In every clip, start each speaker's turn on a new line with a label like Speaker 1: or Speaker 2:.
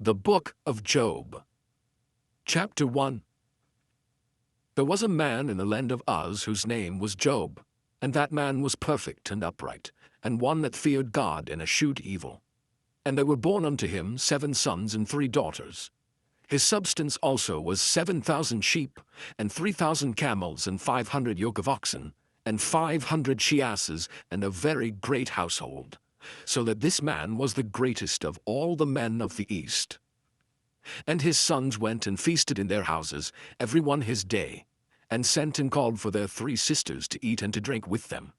Speaker 1: The Book of Job. Chapter 1. There was a man in the land of Uz whose name was Job, and that man was perfect and upright, and one that feared God and eschewed evil. And there were born unto him 7 sons and 3 daughters. His substance also was 7,000 sheep, and 3,000 camels, and 500 yoke of oxen, and 500 she-asses, and a very great household, so that this man was the greatest of all the men of the east. And his sons went and feasted in their houses, every one his day, and sent and called for their 3 sisters to eat and to drink with them.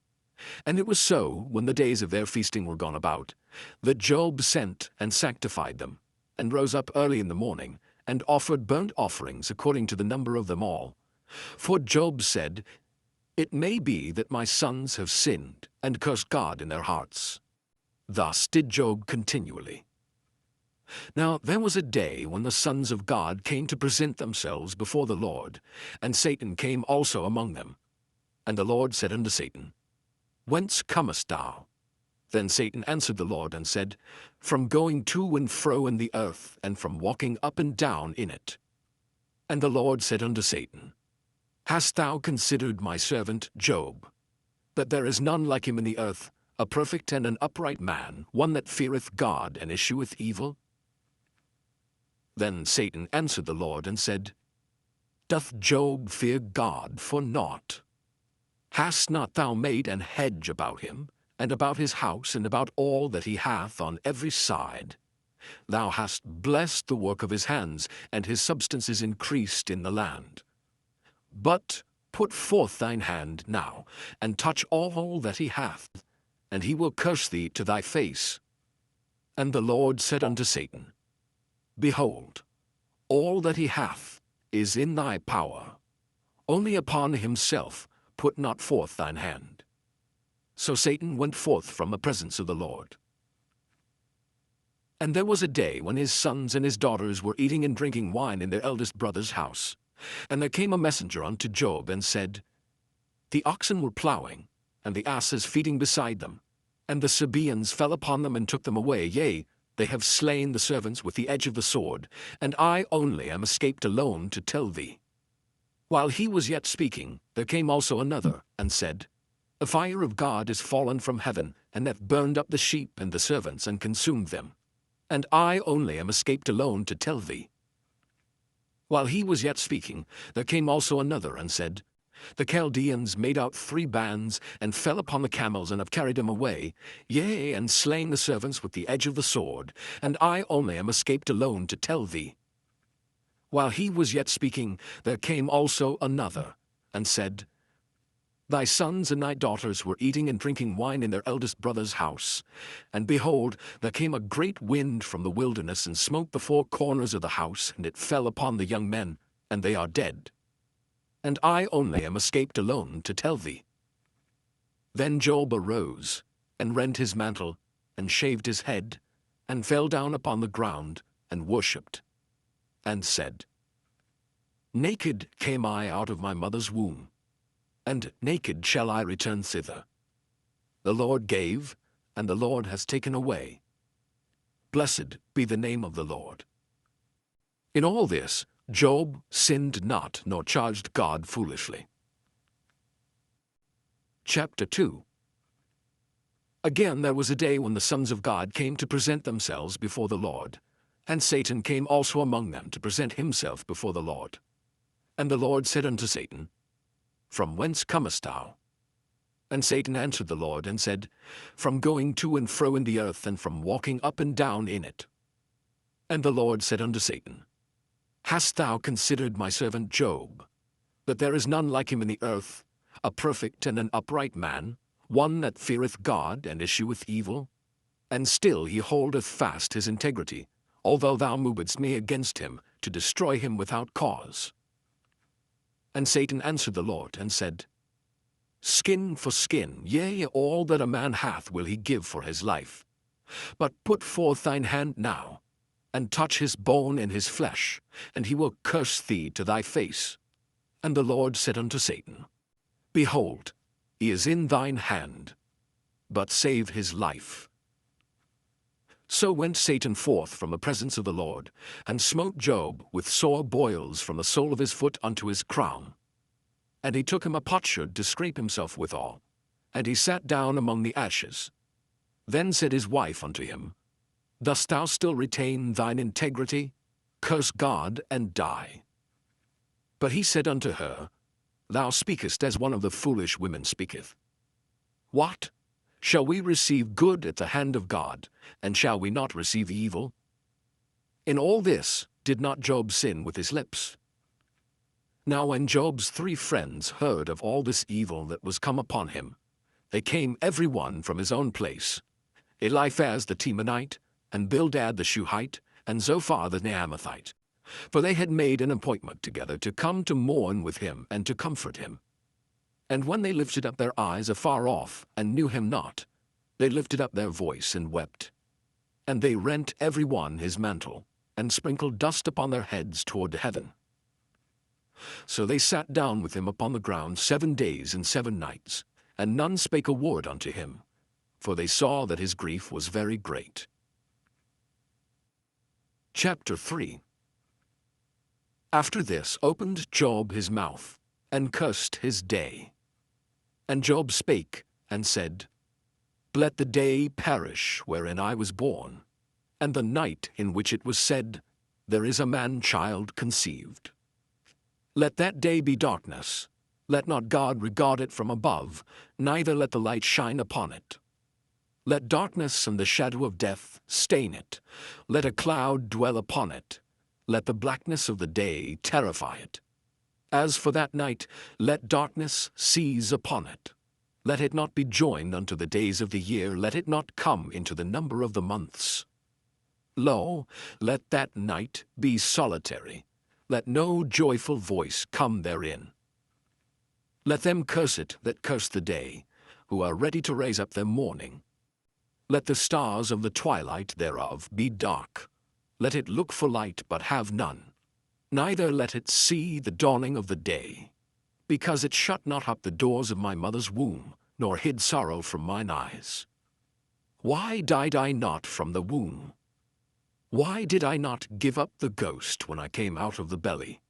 Speaker 1: And it was so, when the days of their feasting were gone about, that Job sent and sanctified them, and rose up early in the morning, and offered burnt offerings according to the number of them all. For Job said, "It may be that my sons have sinned, and cursed God in their hearts." Thus did Job continually. Now there was a day when the sons of God came to present themselves before the Lord, and Satan came also among them. And the Lord said unto Satan, "Whence comest thou?" Then Satan answered the Lord and said, "From going to and fro in the earth, and from walking up and down in it." And the Lord said unto Satan, "Hast thou considered my servant Job, that there is none like him in the earth, a perfect and an upright man, one that feareth God and escheweth evil?" Then Satan answered the Lord and said, "Doth Job fear God for naught? Hast not thou made an hedge about him, and about his house, and about all that he hath on every side? Thou hast blessed the work of his hands, and his substance is increased in the land. But put forth thine hand now, and touch all that he hath, and he will curse thee to thy face." And the Lord said unto Satan, "Behold, all that he hath is in thy power. Only upon himself put not forth thine hand." So Satan went forth from the presence of the Lord. And there was a day when his sons and his daughters were eating and drinking wine in their eldest brother's house. And there came a messenger unto Job, and said, "The oxen were plowing, and the asses feeding beside them, and the Sabaeans fell upon them and took them away. Yea, they have slain the servants with the edge of the sword, and I only am escaped alone to tell thee." While he was yet speaking, there came also another, and said, "The fire of God is fallen from heaven, and hath burned up the sheep and the servants, and consumed them. And I only am escaped alone to tell thee." While he was yet speaking, there came also another, and said, "The Chaldeans made out 3 bands, and fell upon the camels, and have carried them away, yea, and slain the servants with the edge of the sword, and I only am escaped alone to tell thee." While he was yet speaking, there came also another, and said, "Thy sons and thy daughters were eating and drinking wine in their eldest brother's house. And behold, there came a great wind from the wilderness, and smote the 4 corners of the house, and it fell upon the young men, and they are dead. And I only am escaped alone to tell thee." Then Job arose, and rent his mantle, and shaved his head, and fell down upon the ground, and worshipped, and said, "Naked came I out of my mother's womb, and naked shall I return thither. The Lord gave, and the Lord has taken away. Blessed be the name of the Lord." In all this, Job sinned not, nor charged God foolishly. Chapter 2. Again there was a day when the sons of God came to present themselves before the Lord, and Satan came also among them to present himself before the Lord. And the Lord said unto Satan, "From whence comest thou?" And Satan answered the Lord, and said, "From going to and fro in the earth, and from walking up and down in it." And the Lord said unto Satan, "Hast thou considered my servant Job, that there is none like him in the earth, a perfect and an upright man, one that feareth God and escheweth evil? And still he holdeth fast his integrity, although thou movedst me against him, to destroy him without cause." And Satan answered the Lord, and said, "Skin for skin, yea, all that a man hath will he give for his life. But put forth thine hand now, and touch his bone and his flesh, and he will curse thee to thy face." And the Lord said unto Satan, "Behold, he is in thine hand, but save his life." So went Satan forth from the presence of the Lord, and smote Job with sore boils from the sole of his foot unto his crown. And he took him a potsherd to scrape himself withal, and he sat down among the ashes. Then said his wife unto him, Dost thou still retain thine integrity? Curse God and die. But he said unto her, Thou speakest as one of the foolish women speaketh. What? Shall we receive good at the hand of God, and shall we not receive evil? In all this did not Job sin with his lips. Now when Job's 3 friends heard of all this evil that was come upon him, they came every one from his own place, Eliphaz the Temanite, and Bildad the Shuhite, and Zophar the Naamathite. For they had made an appointment together to come to mourn with him and to comfort him. And when they lifted up their eyes afar off, and knew him not, they lifted up their voice and wept. And they rent every one his mantle, and sprinkled dust upon their heads toward heaven. So they sat down with him upon the ground 7 days and 7 nights, and none spake a word unto him, for they saw that his grief was very great. Chapter 3. After this opened Job his mouth, and cursed his day. And Job spake, and said, Let the day perish wherein I was born, and the night in which it was said, There is a man-child conceived. Let that day be darkness. Let not God regard it from above, neither let the light shine upon it. Let darkness and the shadow of death stain it. Let a cloud dwell upon it. Let the blackness of the day terrify it. As for that night, let darkness seize upon it. Let it not be joined unto the days of the year, let it not come into the number of the months. Lo, let that night be solitary. Let no joyful voice come therein. Let them curse it that curse the day, who are ready to raise up their mourning. Let the stars of the twilight thereof be dark. Let it look for light, but have none. Neither let it see the dawning of the day. Because it shut not up the doors of my mother's womb, nor hid sorrow from mine eyes. Why died I not from the womb? Why did I not give up the ghost when I came out of the belly?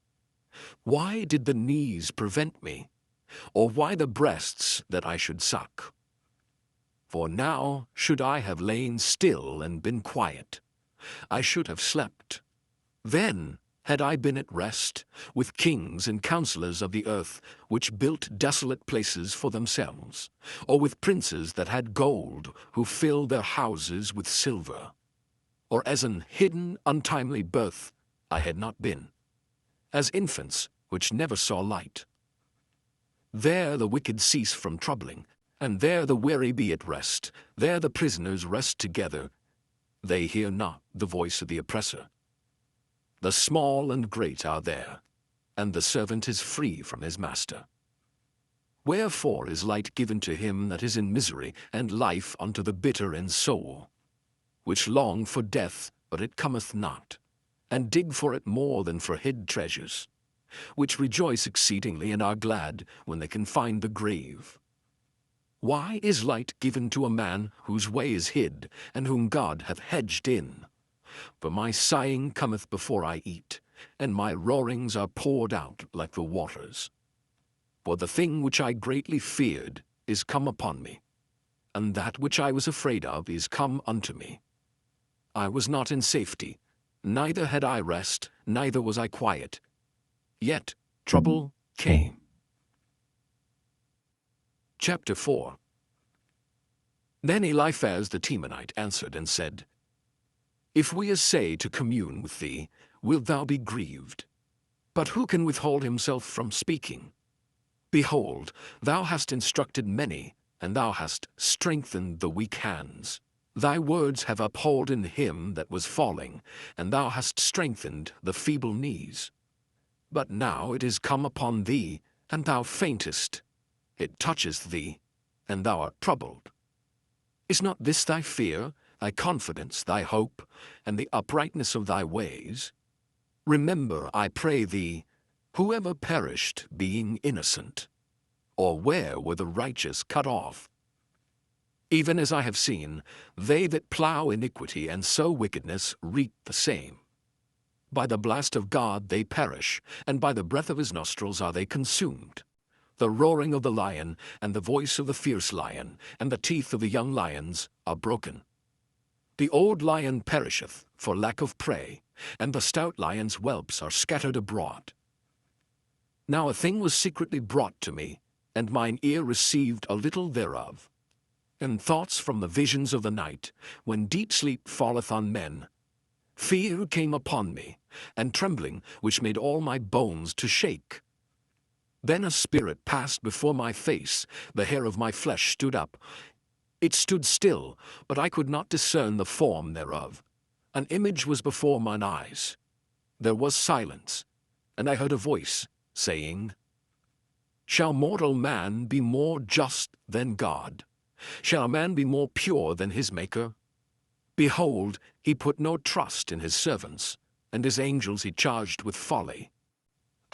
Speaker 1: Why did the knees prevent me? Or why the breasts that I should suck? For now should I have lain still and been quiet. I should have slept. Then had I been at rest with kings and counselors of the earth, which built desolate places for themselves, or with princes that had gold, who filled their houses with silver. Or as an hidden, untimely birth I had not been, as infants which never saw light. There the wicked cease from troubling, and there the weary be at rest, there the prisoners rest together. They hear not the voice of the oppressor. The small and great are there, and the servant is free from his master. Wherefore is light given to him that is in misery, and life unto the bitter in soul, which long for death, but it cometh not, and dig for it more than for hid treasures, which rejoice exceedingly and are glad when they can find the grave. Why is light given to a man whose way is hid, and whom God hath hedged in? For my sighing cometh before I eat, and my roarings are poured out like the waters. For the thing which I greatly feared is come upon me, and that which I was afraid of is come unto me. I was not in safety, neither had I rest, neither was I quiet. Yet trouble came. Chapter 4. Then Eliphaz the Temanite answered and said, If we essay to commune with thee, wilt thou be grieved? But who can withhold himself from speaking? Behold, thou hast instructed many, and thou hast strengthened the weak hands. Thy words have upholden him that was falling, and thou hast strengthened the feeble knees. But now it is come upon thee, and thou faintest. It toucheth thee, and thou art troubled. Is not this thy fear, thy confidence, thy hope, and the uprightness of thy ways? Remember, I pray thee, whoever perished being innocent, or where were the righteous cut off? Even as I have seen, they that plough iniquity and sow wickedness reap the same. By the blast of God they perish, and by the breath of his nostrils are they consumed. The roaring of the lion, and the voice of the fierce lion, and the teeth of the young lions are broken. The old lion perisheth for lack of prey, and the stout lion's whelps are scattered abroad. Now a thing was secretly brought to me, and mine ear received a little thereof. And thoughts from the visions of the night, when deep sleep falleth on men. Fear came upon me, and trembling, which made all my bones to shake. Then a spirit passed before my face, the hair of my flesh stood up. It stood still, but I could not discern the form thereof. An image was before mine eyes. There was silence, and I heard a voice, saying, Shall mortal man be more just than God? Shall a man be more pure than his Maker? Behold, he put no trust in his servants, and his angels he charged with folly.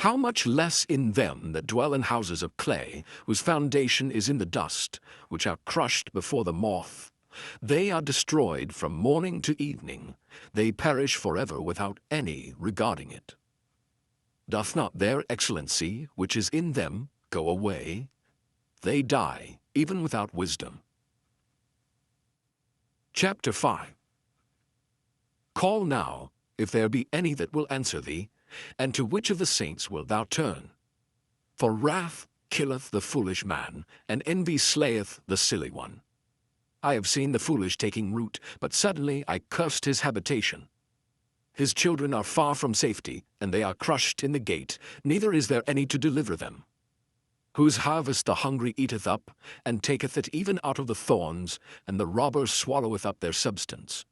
Speaker 1: How much less in them that dwell in houses of clay, whose foundation is in the dust, which are crushed before the moth? They are destroyed from morning to evening. They perish forever without any regarding it. Doth not their excellency, which is in them, go away? They die, even without wisdom. Chapter 5. Call now, if there be any that will answer thee, and to which of the saints wilt thou turn? For wrath killeth the foolish man, and envy slayeth the silly one. I have seen the foolish taking root, but suddenly I cursed his habitation. His children are far from safety, and they are crushed in the gate, neither is there any to deliver them. Whose harvest the hungry eateth up, and taketh it even out of the thorns, and the robber swalloweth up their substance.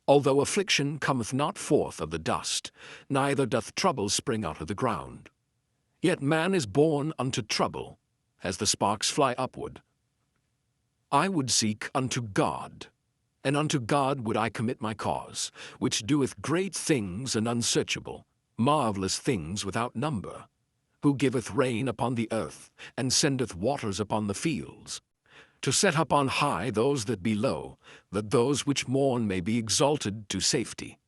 Speaker 1: Although affliction cometh not forth of the dust, neither doth trouble spring out of the ground. Yet man is born unto trouble, as the sparks fly upward. I would seek unto God, and unto God would I commit my cause, which doeth great things and unsearchable, marvelous things without number, who giveth rain upon the earth, and sendeth waters upon the fields, to set up on high those that be low, that those which mourn may be exalted to safety.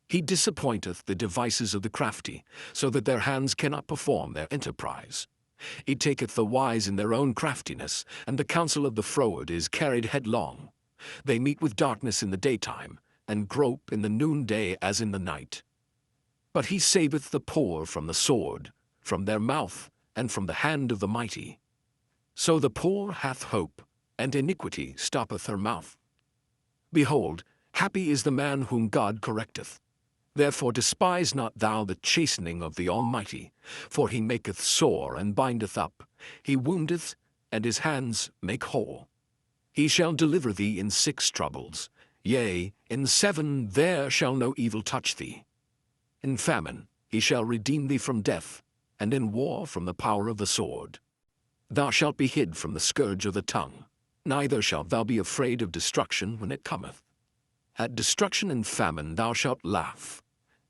Speaker 1: He disappointeth the devices of the crafty, so that their hands cannot perform their enterprise. He taketh the wise in their own craftiness, and the counsel of the froward is carried headlong. They meet with darkness in the daytime, and grope in the noonday as in the night. But he saveth the poor from the sword, from their mouth, and from the hand of the mighty. So the poor hath hope, and iniquity stoppeth her mouth. Behold, happy is the man whom God correcteth. Therefore despise not thou the chastening of the Almighty, for he maketh sore and bindeth up. He woundeth, and his hands make whole. He shall deliver thee in 6 troubles. Yea, in 7 there shall no evil touch thee. In famine he shall redeem thee from death, and in war from the power of the sword. Thou shalt be hid from the scourge of the tongue, neither shalt thou be afraid of destruction when it cometh. At destruction and famine thou shalt laugh,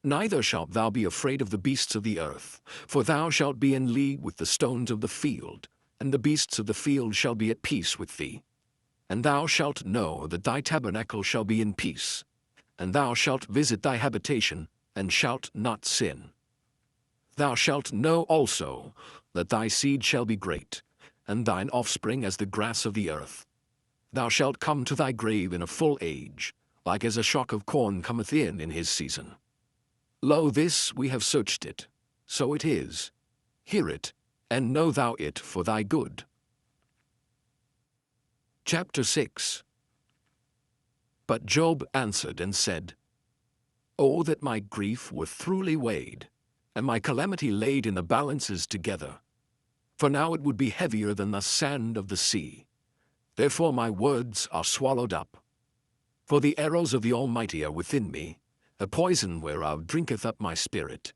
Speaker 1: neither shalt thou be afraid of the beasts of the earth, for thou shalt be in league with the stones of the field, and the beasts of the field shall be at peace with thee. And thou shalt know that thy tabernacle shall be in peace, and thou shalt visit thy habitation, and shalt not sin. Thou shalt know also that thy seed shall be great, and thine offspring as the grass of the earth. Thou shalt come to thy grave in a full age, like as a shock of corn cometh in his season. Lo, this we have searched it, so it is. Hear it, and know thou it for thy good. Chapter 6. But Job answered and said, O that my grief were truly weighed, and my calamity laid in the balances together. For now it would be heavier than the sand of the sea. Therefore my words are swallowed up. For the arrows of the Almighty are within me, a poison whereof drinketh up my spirit.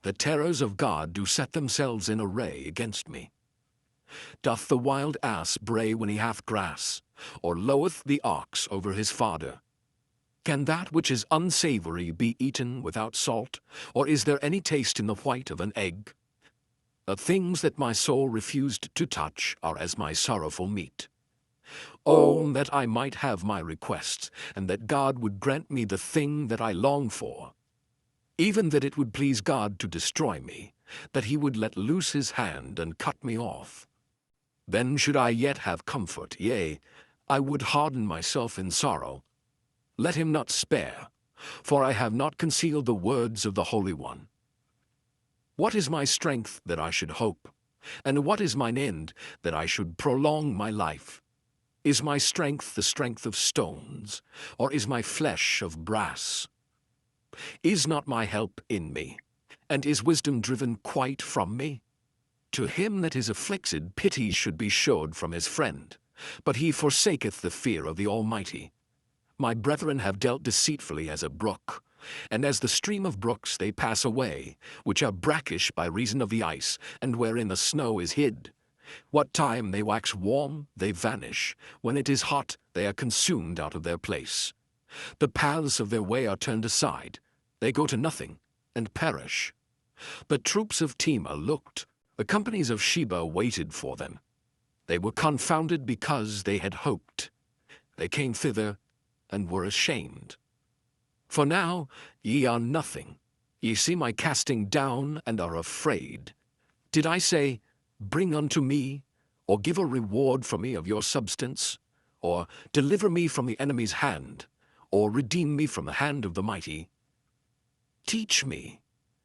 Speaker 1: The terrors of God do set themselves in array against me. Doth the wild ass bray when he hath grass, or loweth the ox over his fodder? Can that which is unsavory be eaten without salt, or is there any taste in the white of an egg? The things that my soul refused to touch are as my sorrowful meat. Oh, that I might have my requests, and that God would grant me the thing that I long for. Even that it would please God to destroy me, that he would let loose his hand and cut me off. Then should I yet have comfort, yea, I would harden myself in sorrow. Let him not spare, for I have not concealed the words of the Holy One. What is my strength that I should hope? And what is mine end that I should prolong my life? Is my strength the strength of stones, or is my flesh of brass? Is not my help in me, and is wisdom driven quite from me? To him that is afflicted pity should be showed from his friend, but he forsaketh the fear of the Almighty. My brethren have dealt deceitfully as a brook, and as the stream of brooks they pass away, which are brackish by reason of the ice, and wherein the snow is hid. What time they wax warm, they vanish. When it is hot, they are consumed out of their place. The paths of their way are turned aside. They go to nothing, and perish. But troops of Tema looked, the companies of Sheba waited for them. They were confounded because they had hoped. They came thither, and were ashamed. For now ye are nothing. Ye see my casting down, and are afraid. Did I say, Bring unto me, or give a reward for me of your substance, or deliver me from the enemy's hand, or redeem me from the hand of the mighty? Teach me,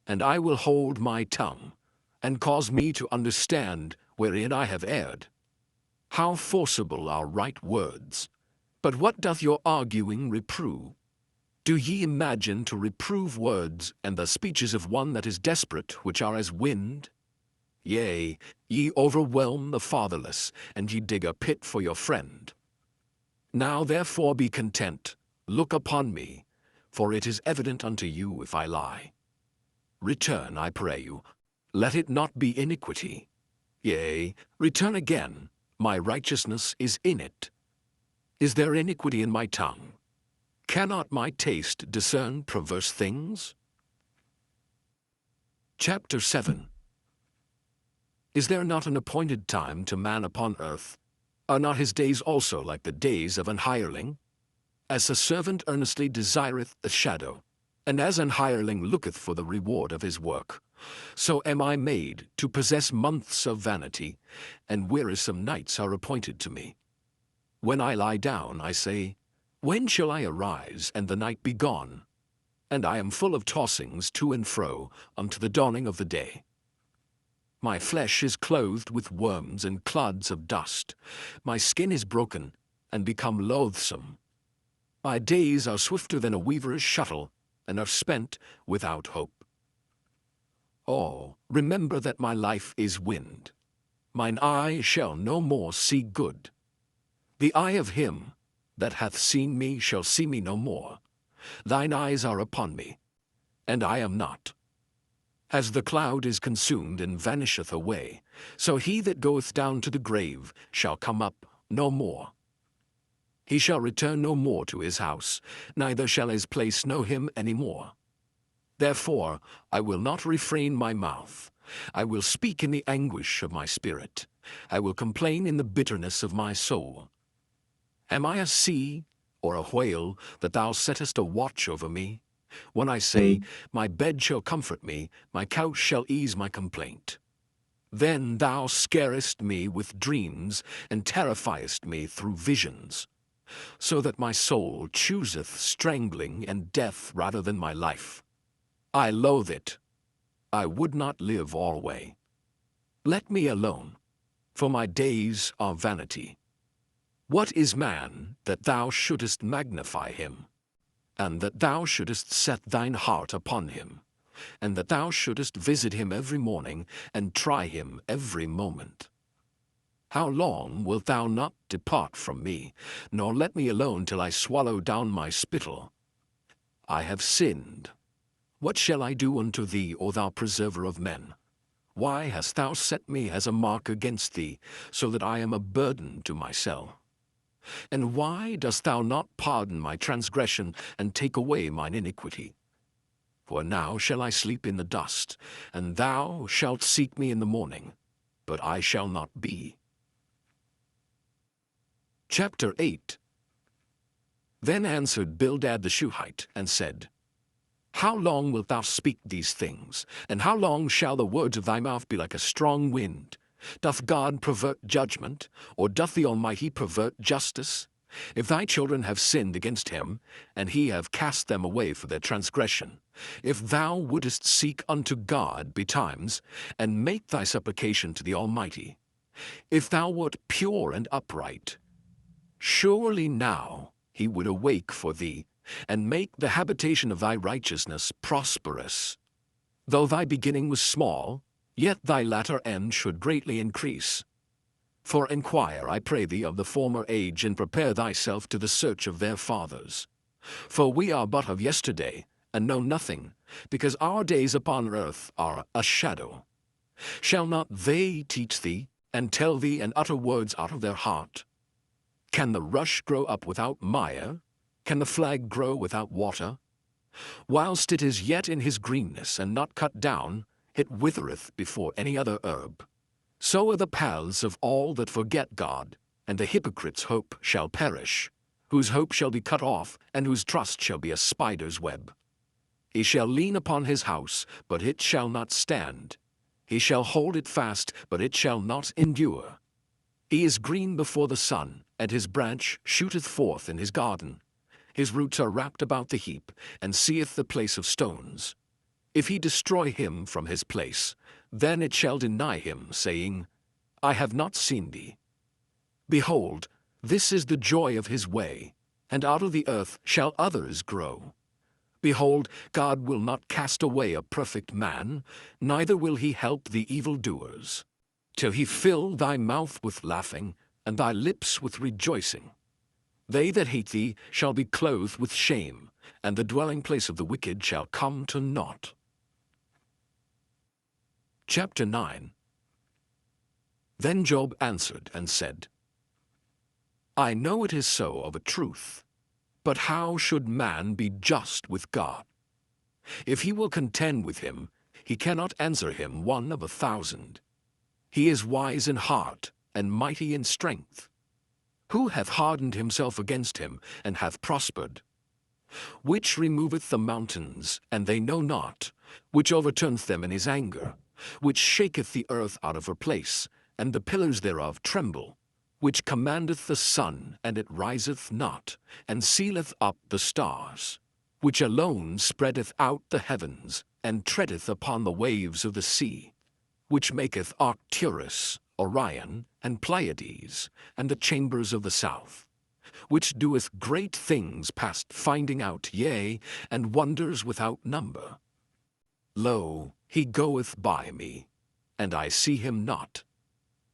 Speaker 1: and I will hold my tongue, and cause me to understand wherein I have erred. How forcible are right words! But what doth your arguing reprove? Do ye imagine to reprove words, and the speeches of one that is desperate, which are as wind? Yea, ye overwhelm the fatherless, and ye dig a pit for your friend. Now therefore be content, look upon me, for it is evident unto you if I lie. Return, I pray you, let it not be iniquity. Yea, return again, my righteousness is in it. Is there iniquity in my tongue? Cannot my taste discern perverse things? Chapter 7. Is there not an appointed time to man upon earth? Are not his days also like the days of an hireling? As a servant earnestly desireth a shadow, and as an hireling looketh for the reward of his work, so am I made to possess months of vanity, and wearisome nights are appointed to me. When I lie down, I say, When shall I arise, and the night be gone? And I am full of tossings to and fro unto the dawning of the day. My flesh is clothed with worms and clods of dust. My skin is broken, and become loathsome. My days are swifter than a weaver's shuttle, and are spent without hope. Oh, remember that my life is wind. Mine eye shall no more see good. The eye of him that hath seen me shall see me no more. Thine eyes are upon me, and I am not. As the cloud is consumed and vanisheth away, so he that goeth down to the grave shall come up no more. He shall return no more to his house, neither shall his place know him any more. Therefore I will not refrain my mouth. I will speak in the anguish of my spirit. I will complain in the bitterness of my soul. Am I a sea or a whale that thou settest a watch over me? When I say, My bed shall comfort me, my couch shall ease my complaint. Then thou scarest me with dreams, and terrifiest me through visions, so that my soul chooseth strangling and death rather than my life. I loathe it. I would not live alway. Let me alone, for my days are vanity. What is man that thou shouldest magnify him, and that thou shouldest set thine heart upon him, and that thou shouldest visit him every morning, and try him every moment? How long wilt thou not depart from me, nor let me alone till I swallow down my spittle? I have sinned. What shall I do unto thee, O thou preserver of men? Why hast thou set me as a mark against thee, so that I am a burden to myself? And why dost thou not pardon my transgression, and take away mine iniquity? For now shall I sleep in the dust, and thou shalt seek me in the morning, but I shall not be. Chapter 8. Then answered Bildad the Shuhite, and said, How long wilt thou speak these things, and how long shall the words of thy mouth be like a strong wind? Doth God pervert judgment, or doth the Almighty pervert justice? If thy children have sinned against him, and he have cast them away for their transgression, if thou wouldest seek unto God betimes, and make thy supplication to the Almighty, if thou wert pure and upright, surely now he would awake for thee, and make the habitation of thy righteousness prosperous. Though thy beginning was small, yet thy latter end should greatly increase. For inquire, I pray thee, of the former age, and prepare thyself to the search of their fathers. For we are but of yesterday, and know nothing, because our days upon earth are a shadow. Shall not they teach thee, and tell thee, and utter words out of their heart? Can the rush grow up without mire? Can the flag grow without water? Whilst it is yet in his greenness, and not cut down, it withereth before any other herb. So are the paths of all that forget God, and the hypocrite's hope shall perish, whose hope shall be cut off, and whose trust shall be a spider's web. He shall lean upon his house, but it shall not stand. He shall hold it fast, but it shall not endure. He is green before the sun, and his branch shooteth forth in his garden. His roots are wrapped about the heap, and seeth the place of stones. If he destroy him from his place, then it shall deny him, saying, I have not seen thee. Behold, this is the joy of his way, and out of the earth shall others grow. Behold, God will not cast away a perfect man, neither will he help the evildoers, till he fill thy mouth with laughing, and thy lips with rejoicing. They that hate thee shall be clothed with shame, and the dwelling place of the wicked shall come to naught. Chapter 9. Then Job answered and said, I know it is so of a truth, but how should man be just with God? If he will contend with him, he cannot answer him 1 of 1,000. He is wise in heart, and mighty in strength. Who hath hardened himself against him, and hath prospered? Which removeth the mountains, and they know not, which overturneth them in his anger, which shaketh the earth out of her place, and the pillars thereof tremble, which commandeth the sun, and it riseth not, and sealeth up the stars, which alone spreadeth out the heavens, and treadeth upon the waves of the sea, which maketh Arcturus, Orion, and Pleiades, and the chambers of the south, which doeth great things past finding out, yea, and wonders without number. Lo, he goeth by me, and I see him not.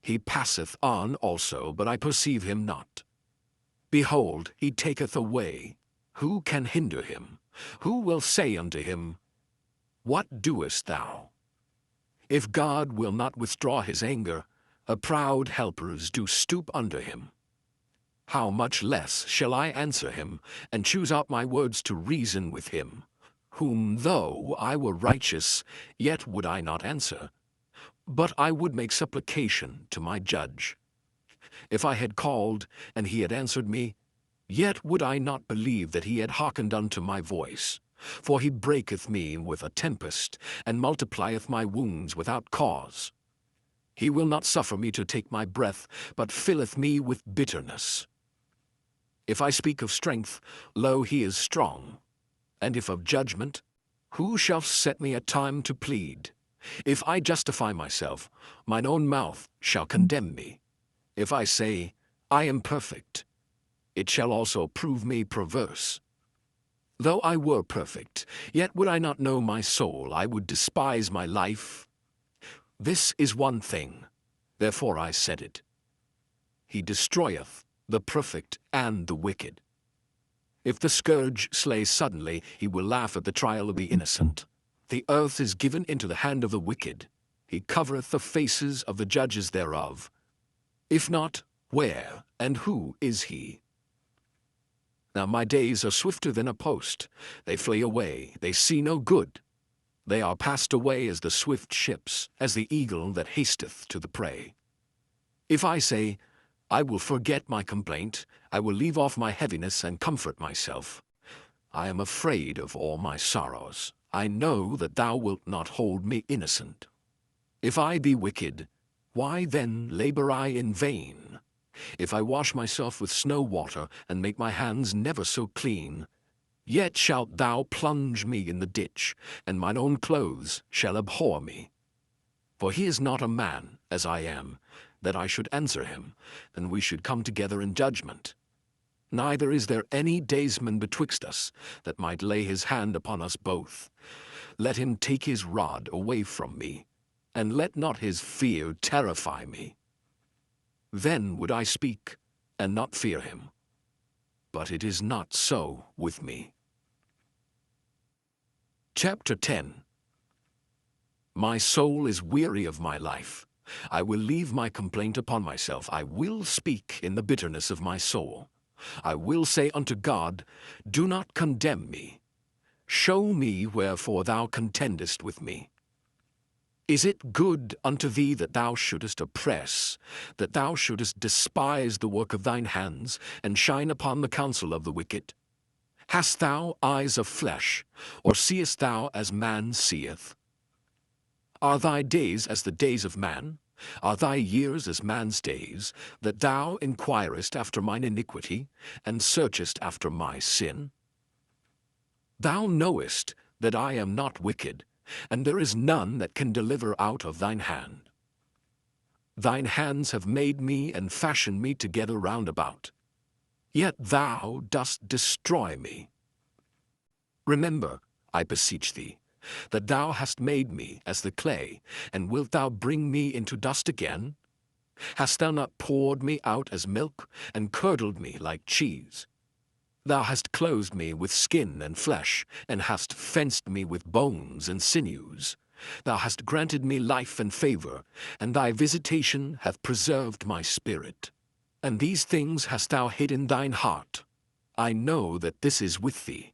Speaker 1: He passeth on also, but I perceive him not. Behold, he taketh away. Who can hinder him? Who will say unto him, What doest thou? If God will not withdraw his anger, a proud helpers do stoop under him. How much less shall I answer him, and choose out my words to reason with him, whom though I were righteous, yet would I not answer, but I would make supplication to my judge. If I had called, and he had answered me, yet would I not believe that he had hearkened unto my voice. For he breaketh me with a tempest, and multiplieth my wounds without cause. He will not suffer me to take my breath, but filleth me with bitterness. If I speak of strength, lo, he is strong. And if of judgment, who shall set me a time to plead? If I justify myself, mine own mouth shall condemn me. If I say, I am perfect, it shall also prove me perverse. Though I were perfect, yet would I not know my soul, I would despise my life. This is one thing, therefore I said it. He destroyeth the perfect and the wicked. If the scourge slay suddenly, he will laugh at the trial of the innocent. The earth is given into the hand of the wicked. He covereth the faces of the judges thereof. If not, where and who is he? Now my days are swifter than a post. They flee away, they see no good. They are passed away as the swift ships, as the eagle that hasteth to the prey. If I say, I will forget my complaint, I will leave off my heaviness and comfort myself. I am afraid of all my sorrows. I know that thou wilt not hold me innocent. If I be wicked, why then labor I in vain? If I wash myself with snow water and make my hands never so clean, yet shalt thou plunge me in the ditch, and mine own clothes shall abhor me. For he is not a man, as I am, that I should answer him, and we should come together in judgment. Neither is there any daysman betwixt us that might lay his hand upon us both. Let him take his rod away from me, and let not his fear terrify me. Then would I speak, and not fear him. But it is not so with me. Chapter 10. My soul is weary of my life. I will leave my complaint upon myself. I will speak in the bitterness of my soul. I will say unto God, do not condemn me. Show me wherefore thou contendest with me. Is it good unto thee that thou shouldest oppress, that thou shouldest despise the work of thine hands, and shine upon the counsel of the wicked? Hast thou eyes of flesh, or seest thou as man seeth? Are thy days as the days of man? Are thy years as man's days, that thou inquirest after mine iniquity, and searchest after my sin? Thou knowest that I am not wicked, and there is none that can deliver out of thine hand. Thine hands have made me and fashioned me together round about. Yet thou dost destroy me. Remember, I beseech thee, that thou hast made me as the clay, and wilt thou bring me into dust again? Hast thou not poured me out as milk, and curdled me like cheese? Thou hast clothed me with skin and flesh, and hast fenced me with bones and sinews. Thou hast granted me life and favor, and thy visitation hath preserved my spirit. And these things hast thou hid in thine heart. I know that this is with thee.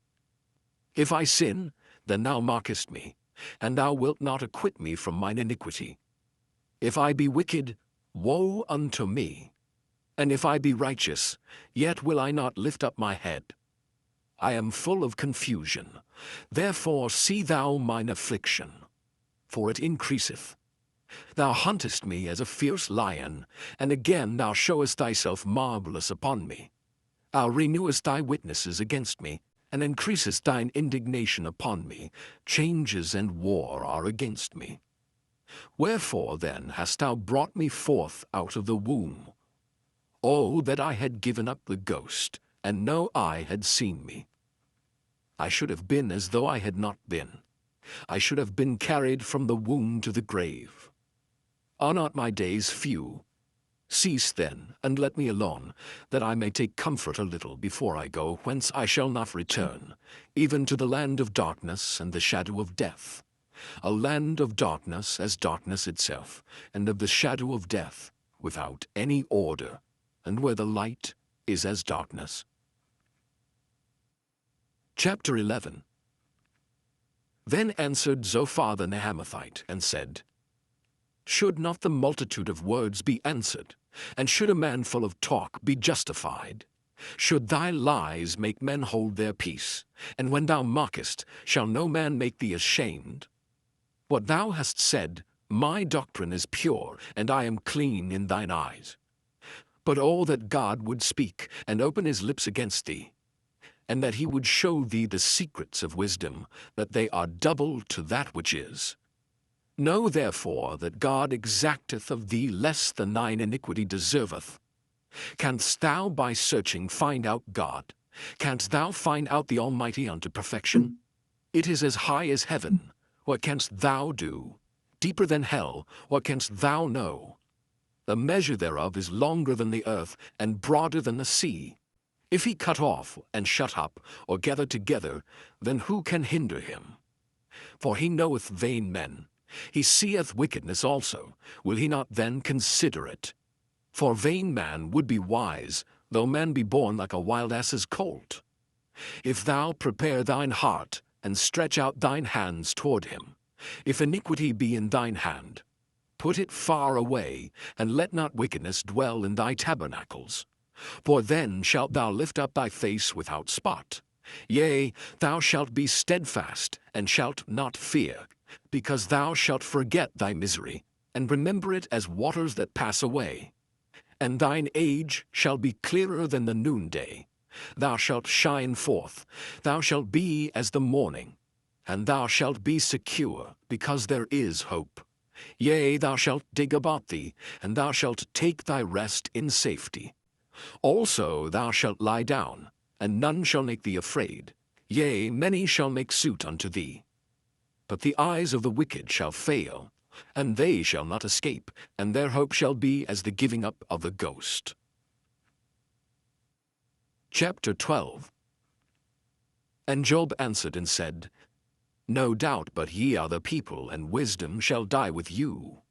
Speaker 1: If I sin, then thou mockest me, and thou wilt not acquit me from mine iniquity. If I be wicked, woe unto me. And if I be righteous, yet will I not lift up my head. I am full of confusion. Therefore see thou mine affliction, for it increaseth. Thou huntest me as a fierce lion, and again thou showest thyself marvelous upon me. Thou renewest thy witnesses against me, and increasest thine indignation upon me. Changes and war are against me. Wherefore then hast thou brought me forth out of the womb? Oh, that I had given up the ghost, and no eye had seen me. I should have been as though I had not been. I should have been carried from the womb to the grave. Are not my days few? Cease then, and let me alone, that I may take comfort a little before I go, whence I shall not return, even to the land of darkness and the shadow of death. A land of darkness as darkness itself, and of the shadow of death, without any order, and where the light is as darkness. Chapter 11. Then answered Zophar the Naamathite, and said, Should not the multitude of words be answered, and should a man full of talk be justified? Should thy lies make men hold their peace, and when thou mockest, shall no man make thee ashamed? What thou hast said, my doctrine is pure, and I am clean in thine eyes. But oh, that God would speak, and open his lips against thee, and that he would show thee the secrets of wisdom, that they are double to that which is. Know therefore that God exacteth of thee less than thine iniquity deserveth. Canst thou by searching find out God? Canst thou find out the Almighty unto perfection? It is as high as heaven. What canst thou do? Deeper than hell, what canst thou know? The measure thereof is longer than the earth, and broader than the sea. If he cut off, and shut up, or gather together, then who can hinder him? For he knoweth vain men. He seeth wickedness also. Will he not then consider it? For vain man would be wise, though man be born like a wild ass's colt. If thou prepare thine heart, and stretch out thine hands toward him, if iniquity be in thine hand, Put it far away, and let not wickedness dwell in thy tabernacles. For then shalt thou lift up thy face without spot. Yea, thou shalt be steadfast, and shalt not fear, because thou shalt forget thy misery, and remember it as waters that pass away. And thine age shall be clearer than the noonday. Thou shalt shine forth, thou shalt be as the morning, and thou shalt be secure, because there is hope. Yea, thou shalt dig about thee, and thou shalt take thy rest in safety. Also thou shalt lie down, and none shall make thee afraid. Yea, many shall make suit unto thee. But the eyes of the wicked shall fail, and they shall not escape, and their hope shall be as the giving up of the ghost. Chapter 12. And Job answered and said, No doubt but ye are the people, and wisdom shall die with you.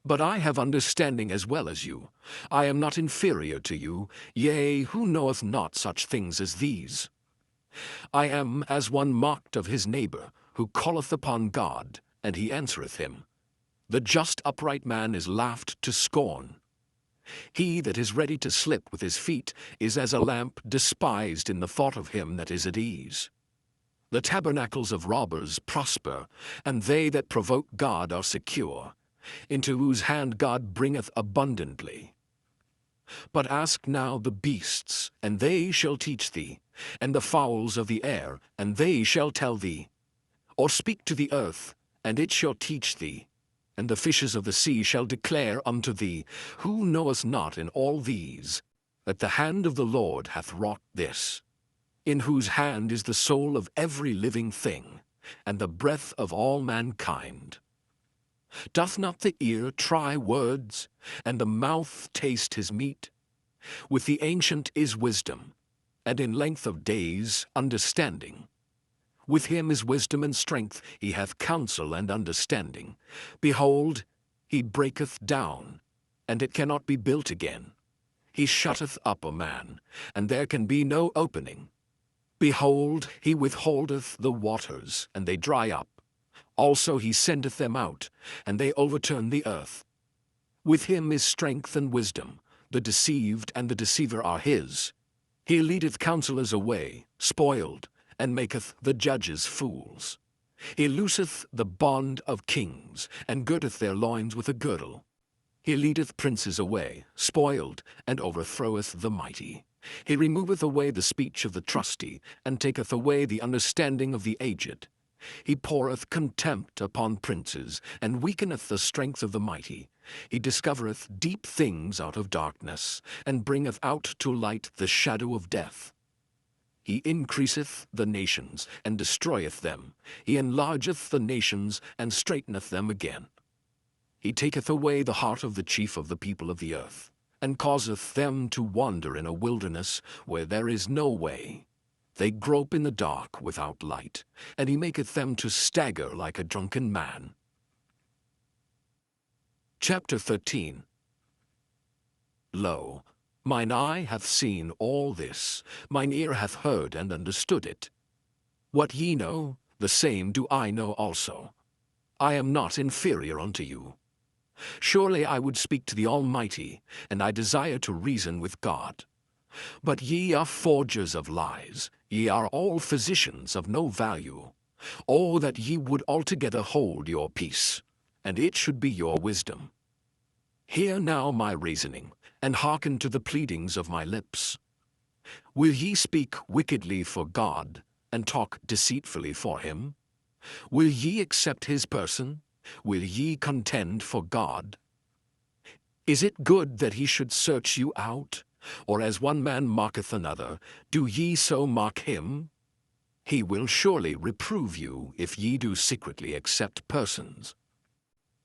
Speaker 1: But I have understanding as well as you. I am not inferior to you, yea, who knoweth not such things as these? I am as one mocked of his neighbor, who calleth upon God, and he answereth him. The just upright man is laughed to scorn. He that is ready to slip with his feet is as a lamp despised in the thought of him that is at ease. The tabernacles of robbers prosper, and they that provoke God are secure, into whose hand God bringeth abundantly. But ask now the beasts, and they shall teach thee, and the fowls of the air, and they shall tell thee. Or speak to the earth, and it shall teach thee, and the fishes of the sea shall declare unto thee. Who knoweth not in all these, that the hand of the Lord hath wrought this? In whose hand is the soul of every living thing, and the breath of all mankind. Doth not the ear try words, and the mouth taste his meat? With the ancient is wisdom, and in length of days understanding. With him is wisdom and strength, he hath counsel and understanding. Behold, he breaketh down, and it cannot be built again. He shutteth up a man, and there can be no opening. Behold, he withholdeth the waters, and they dry up. Also he sendeth them out, and they overturn the earth. With him is strength and wisdom. The deceived and the deceiver are his. He leadeth counselors away, spoiled, and maketh the judges fools. He looseth the bond of kings, and girdeth their loins with a girdle. He leadeth princes away, spoiled, and overthroweth the mighty. He removeth away the speech of the trusty, and taketh away the understanding of the aged. He poureth contempt upon princes, and weakeneth the strength of the mighty. He discovereth deep things out of darkness, and bringeth out to light the shadow of death. He increaseth the nations, and destroyeth them. He enlargeth the nations, and straighteneth them again. He taketh away the heart of the chief of the people of the earth, and causeth them to wander in a wilderness where there is no way. They grope in the dark without light, and he maketh them to stagger like a drunken man. Chapter 13. Lo, mine eye hath seen all this, mine ear hath heard and understood it. What ye know, the same do I know also. I am not inferior unto you. Surely I would speak to the Almighty, and I desire to reason with God. But ye are forgers of lies, ye are all physicians of no value. Oh, that ye would altogether hold your peace, and it should be your wisdom. Hear now my reasoning, and hearken to the pleadings of my lips. Will ye speak wickedly for God, and talk deceitfully for him? Will ye accept his person? Will ye contend for God? Is it good that he should search you out? Or as one man mocketh another, do ye so mock him? He will surely reprove you if ye do secretly accept persons.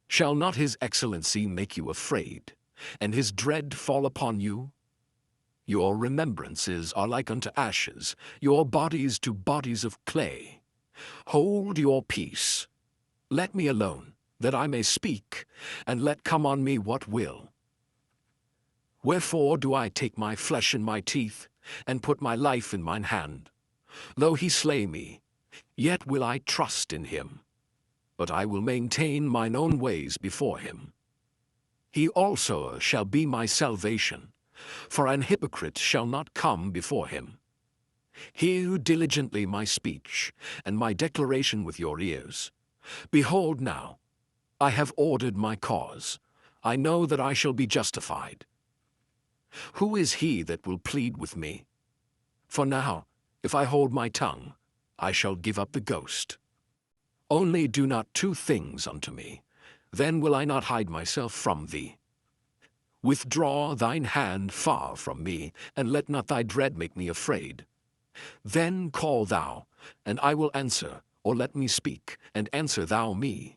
Speaker 1: Shall not his excellency make you afraid, and his dread fall upon you? Your remembrances are like unto ashes, your bodies to bodies of clay. Hold your peace. Let me alone, that I may speak, and let come on me what will. Wherefore do I take my flesh in my teeth, and put my life in mine hand? Though he slay me, yet will I trust in him. But I will maintain mine own ways before him. He also shall be my salvation, for an hypocrite shall not come before him. Hear diligently my speech, and my declaration with your ears. Behold now, I have ordered my cause. I know that I shall be justified. Who is he that will plead with me? For now, if I hold my tongue, I shall give up the ghost. Only do not two things unto me, then will I not hide myself from thee. Withdraw thine hand far from me, and let not thy dread make me afraid. Then call thou, and I will answer, or let me speak, and answer thou me.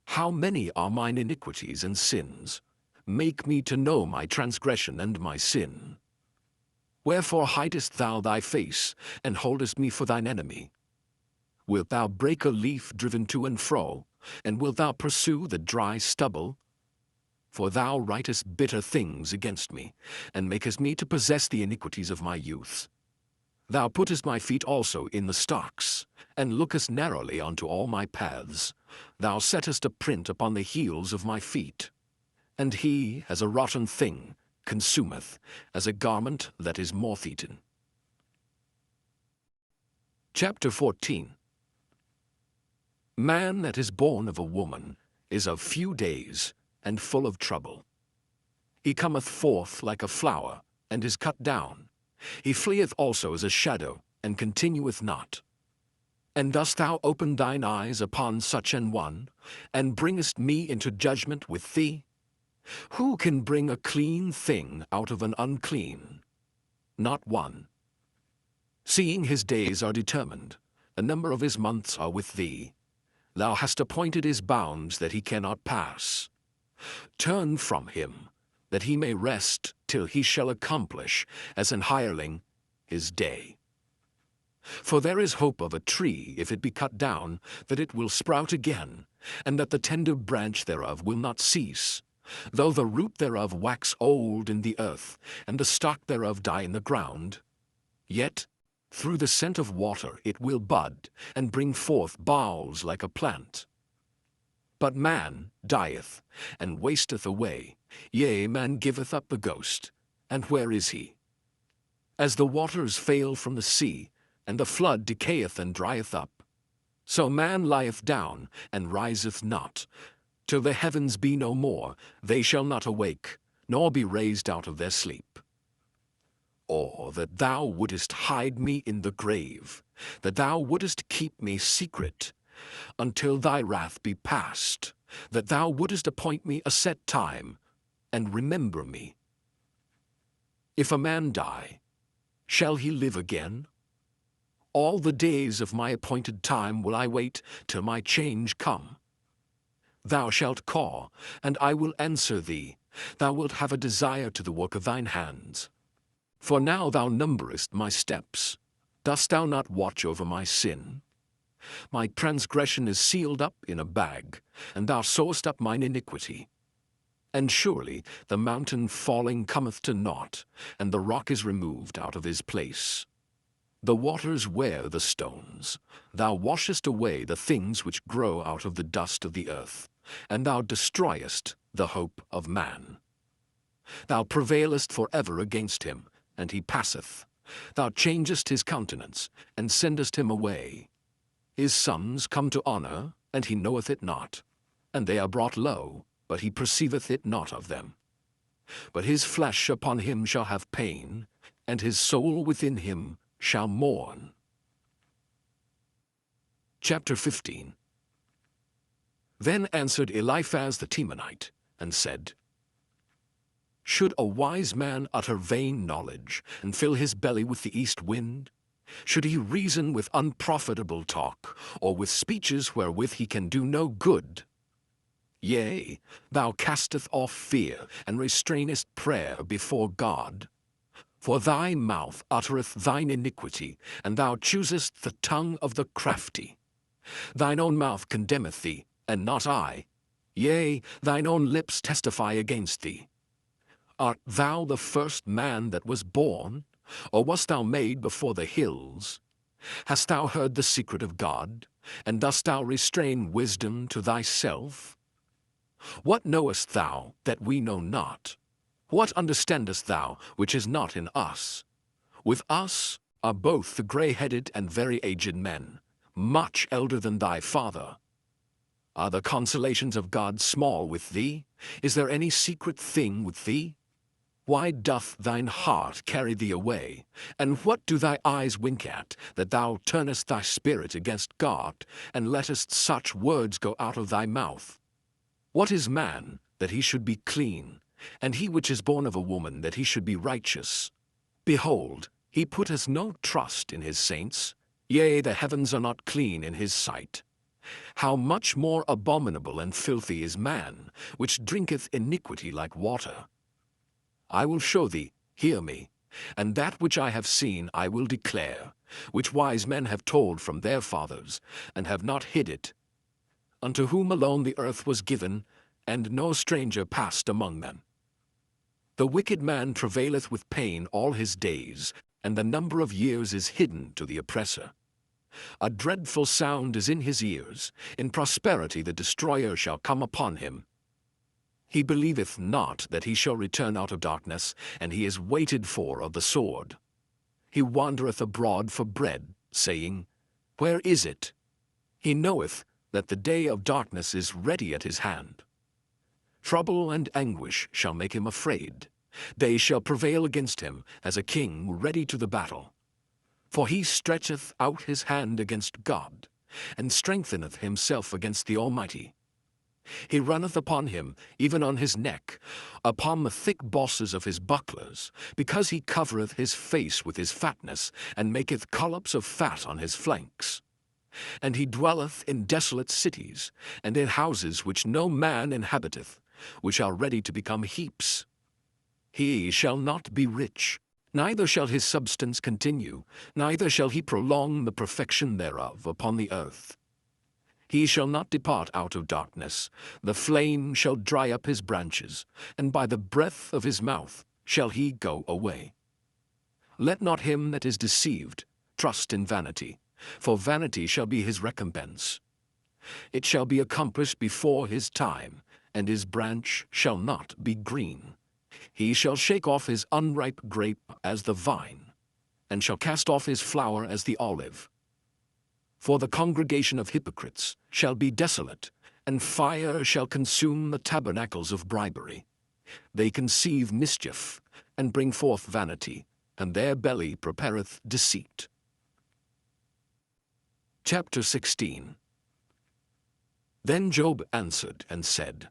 Speaker 1: How many are mine iniquities and sins? Make me to know my transgression and my sin. Wherefore hidest thou thy face, and holdest me for thine enemy? Wilt thou break a leaf driven to and fro, and wilt thou pursue the dry stubble? For thou writest bitter things against me, and makest me to possess the iniquities of my youth. Thou puttest my feet also in the stocks, and lookest narrowly unto all my paths. Thou settest a print upon the heels of my feet. And he, as a rotten thing, consumeth, as a garment that is moth-eaten. Chapter 14. Man that is born of a woman is of few days, and full of trouble. He cometh forth like a flower, and is cut down. He fleeth also as a shadow, and continueth not. And dost thou open thine eyes upon such an one, and bringest me into judgment with thee? Who can bring a clean thing out of an unclean? Not one. Seeing his days are determined, the number of his months are with thee. Thou hast appointed his bounds that he cannot pass. Turn from him, that he may rest till he shall accomplish, as an hireling, his day. For there is hope of a tree, if it be cut down, that it will sprout again, and that the tender branch thereof will not cease, though the root thereof wax old in the earth, and the stock thereof die in the ground. Yet through the scent of water it will bud, and bring forth boughs like a plant. But man dieth, and wasteth away, yea, man giveth up the ghost, and where is he? As the waters fail from the sea, and the flood decayeth and drieth up, so man lieth down, and riseth not, till the heavens be no more. They shall not awake, nor be raised out of their sleep. Or that thou wouldest hide me in the grave, that thou wouldest keep me secret, until thy wrath be past, that thou wouldest appoint me a set time, and remember me. If a man die, shall he live again? All the days of my appointed time will I wait till my change come. Thou shalt call, and I will answer thee. Thou wilt have a desire to the work of thine hands. For now thou numberest my steps. Dost thou not watch over my sin? My transgression is sealed up in a bag, and thou sewest up mine iniquity. And surely the mountain falling cometh to naught, and the rock is removed out of his place. The waters wear the stones. Thou washest away the things which grow out of the dust of the earth, and thou destroyest the hope of man. Thou prevailest for ever against him, and he passeth. Thou changest his countenance, and sendest him away. His sons come to honor, and he knoweth it not. And they are brought low, but he perceiveth it not of them. But his flesh upon him shall have pain, and his soul within him shall mourn. Chapter 15. Then answered Eliphaz the Temanite, and said, Should a wise man utter vain knowledge, and fill his belly with the east wind? Should he reason with unprofitable talk, or with speeches wherewith he can do no good? Yea, thou casteth off fear, and restrainest prayer before God. For thy mouth uttereth thine iniquity, and thou choosest the tongue of the crafty. Thine own mouth condemneth thee, and not I. Yea, thine own lips testify against thee. Art thou the first man that was born? Or wast thou made before the hills? Hast thou heard the secret of God? And dost thou restrain wisdom to thyself? What knowest thou that we know not? What understandest thou which is not in us? With us are both the grey-headed and very aged men, much elder than thy father. Are the consolations of God small with thee? Is there any secret thing with thee? Why doth thine heart carry thee away? And what do thy eyes wink at, that thou turnest thy spirit against God, and lettest such words go out of thy mouth? What is man, that he should be clean, and he which is born of a woman, that he should be righteous? Behold, he putteth no trust in his saints. Yea, the heavens are not clean in his sight. How much more abominable and filthy is man, which drinketh iniquity like water? I will show thee, hear me, and that which I have seen I will declare, which wise men have told from their fathers, and have not hid it, unto whom alone the earth was given, and no stranger passed among them. The wicked man travaileth with pain all his days, and the number of years is hidden to the oppressor. A dreadful sound is in his ears. In prosperity the destroyer shall come upon him. He believeth not that he shall return out of darkness, and he is waited for of the sword. He wandereth abroad for bread, saying, Where is it? He knoweth that the day of darkness is ready at his hand. Trouble and anguish shall make him afraid. They shall prevail against him as a king ready to the battle. For he stretcheth out his hand against God, and strengtheneth himself against the Almighty. He runneth upon him, even on his neck, upon the thick bosses of his bucklers, because he covereth his face with his fatness, and maketh collops of fat on his flanks. And he dwelleth in desolate cities, and in houses which no man inhabiteth, which are ready to become heaps. He shall not be rich, neither shall his substance continue, neither shall he prolong the perfection thereof upon the earth. He shall not depart out of darkness, the flame shall dry up his branches, and by the breath of his mouth shall he go away. Let not him that is deceived trust in vanity, for vanity shall be his recompense. It shall be accomplished before his time, and his branch shall not be green. He shall shake off his unripe grape as the vine, and shall cast off his flower as the olive. For the congregation of hypocrites shall be desolate, and fire shall consume the tabernacles of bribery. They conceive mischief, and bring forth vanity, and their belly prepareth deceit. Chapter 16. Then Job answered and said,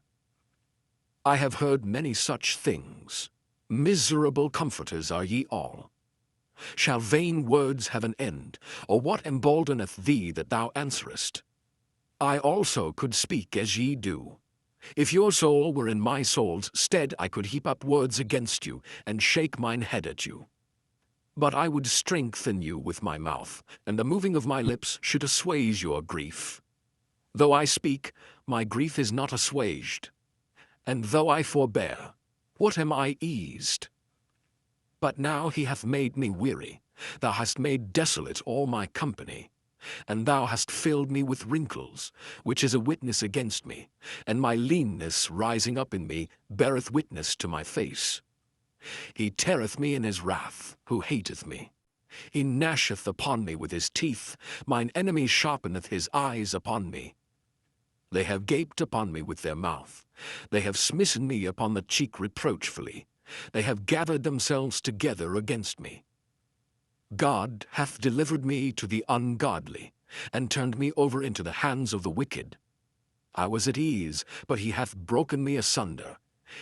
Speaker 1: I have heard many such things. Miserable comforters are ye all. Shall vain words have an end, or what emboldeneth thee that thou answerest? I also could speak as ye do. If your soul were in my soul's stead, I could heap up words against you, and shake mine head at you. But I would strengthen you with my mouth, and the moving of my lips should assuage your grief. Though I speak, my grief is not assuaged. And though I forbear, what am I eased? But now he hath made me weary. Thou hast made desolate all my company. And thou hast filled me with wrinkles, which is a witness against me, and my leanness rising up in me beareth witness to my face. He teareth me in his wrath, who hateth me. He gnasheth upon me with his teeth, mine enemy sharpeneth his eyes upon me. They have gaped upon me with their mouth. They have smitten me upon the cheek reproachfully. They have gathered themselves together against me. God hath delivered me to the ungodly, and turned me over into the hands of the wicked. I was at ease, but he hath broken me asunder.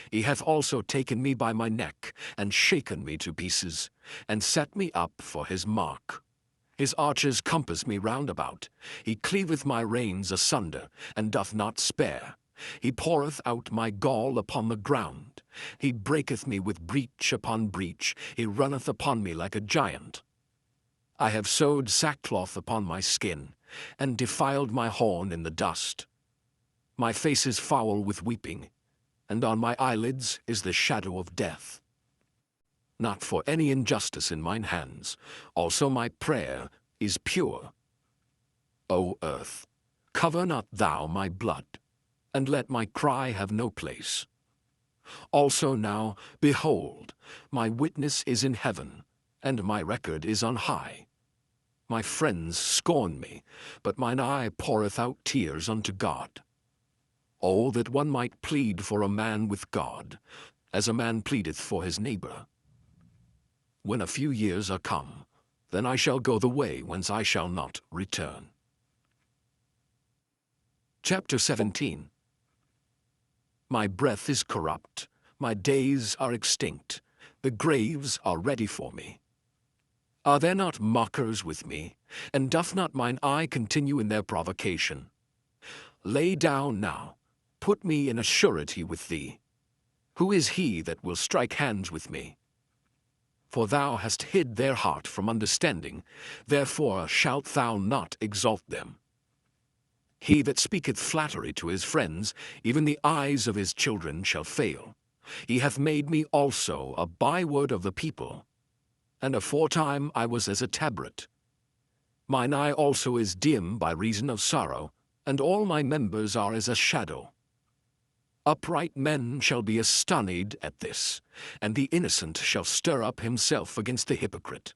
Speaker 1: He hath also taken me by my neck, and shaken me to pieces, and set me up for his mark. His archers compass me round about. He cleaveth my reins asunder, and doth not spare. He poureth out my gall upon the ground. He breaketh me with breach upon breach. He runneth upon me like a giant. I have sewed sackcloth upon my skin, and defiled my horn in the dust. My face is foul with weeping, and on my eyelids is the shadow of death. Not for any injustice in mine hands, also my prayer is pure. O earth, cover not thou my blood. and let my cry have no place. Also now, behold, my witness is in heaven, and my record is on high. My friends scorn me, but mine eye poureth out tears unto God. Oh, that one might plead for a man with God, as a man pleadeth for his neighbor. When a few years are come, then I shall go the way whence I shall not return. Chapter 17. My breath is corrupt, my days are extinct, the graves are ready for me. Are there not mockers with me, and doth not mine eye continue in their provocation? Lay down now, put me in a surety with thee. Who is he that will strike hands with me? For thou hast hid their heart from understanding, therefore shalt thou not exalt them. He that speaketh flattery to his friends, even the eyes of his children shall fail. He hath made me also a byword of the people, and aforetime I was as a tabret. Mine eye also is dim by reason of sorrow, and all my members are as a shadow. Upright men shall be astonied at this, and the innocent shall stir up himself against the hypocrite.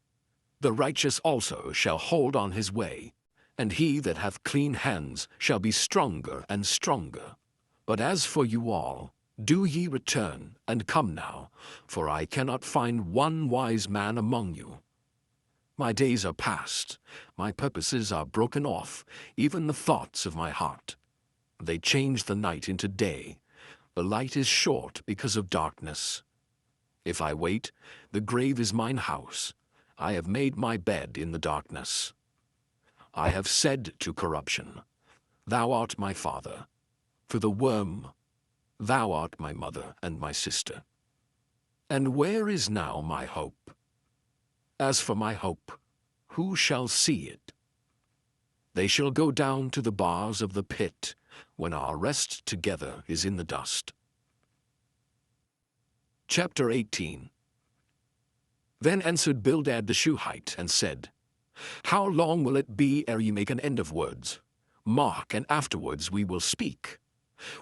Speaker 1: The righteous also shall hold on his way, and he that hath clean hands shall be stronger and stronger. But as for you all, do ye return, and come now, for I cannot find one wise man among you. My days are past, my purposes are broken off, even the thoughts of my heart. They change the night into day. The light is short because of darkness. If I wait, the grave is mine house. I have made my bed in the darkness. I have said to corruption, Thou art my father. To the worm, Thou art my mother and my sister. And where is now my hope? As for my hope, who shall see it? They shall go down to the bars of the pit, when our rest together is in the dust. Chapter 18. Then answered Bildad the Shuhite, and said, How long will it be ere ye make an end of words? Mark, and afterwards we will speak.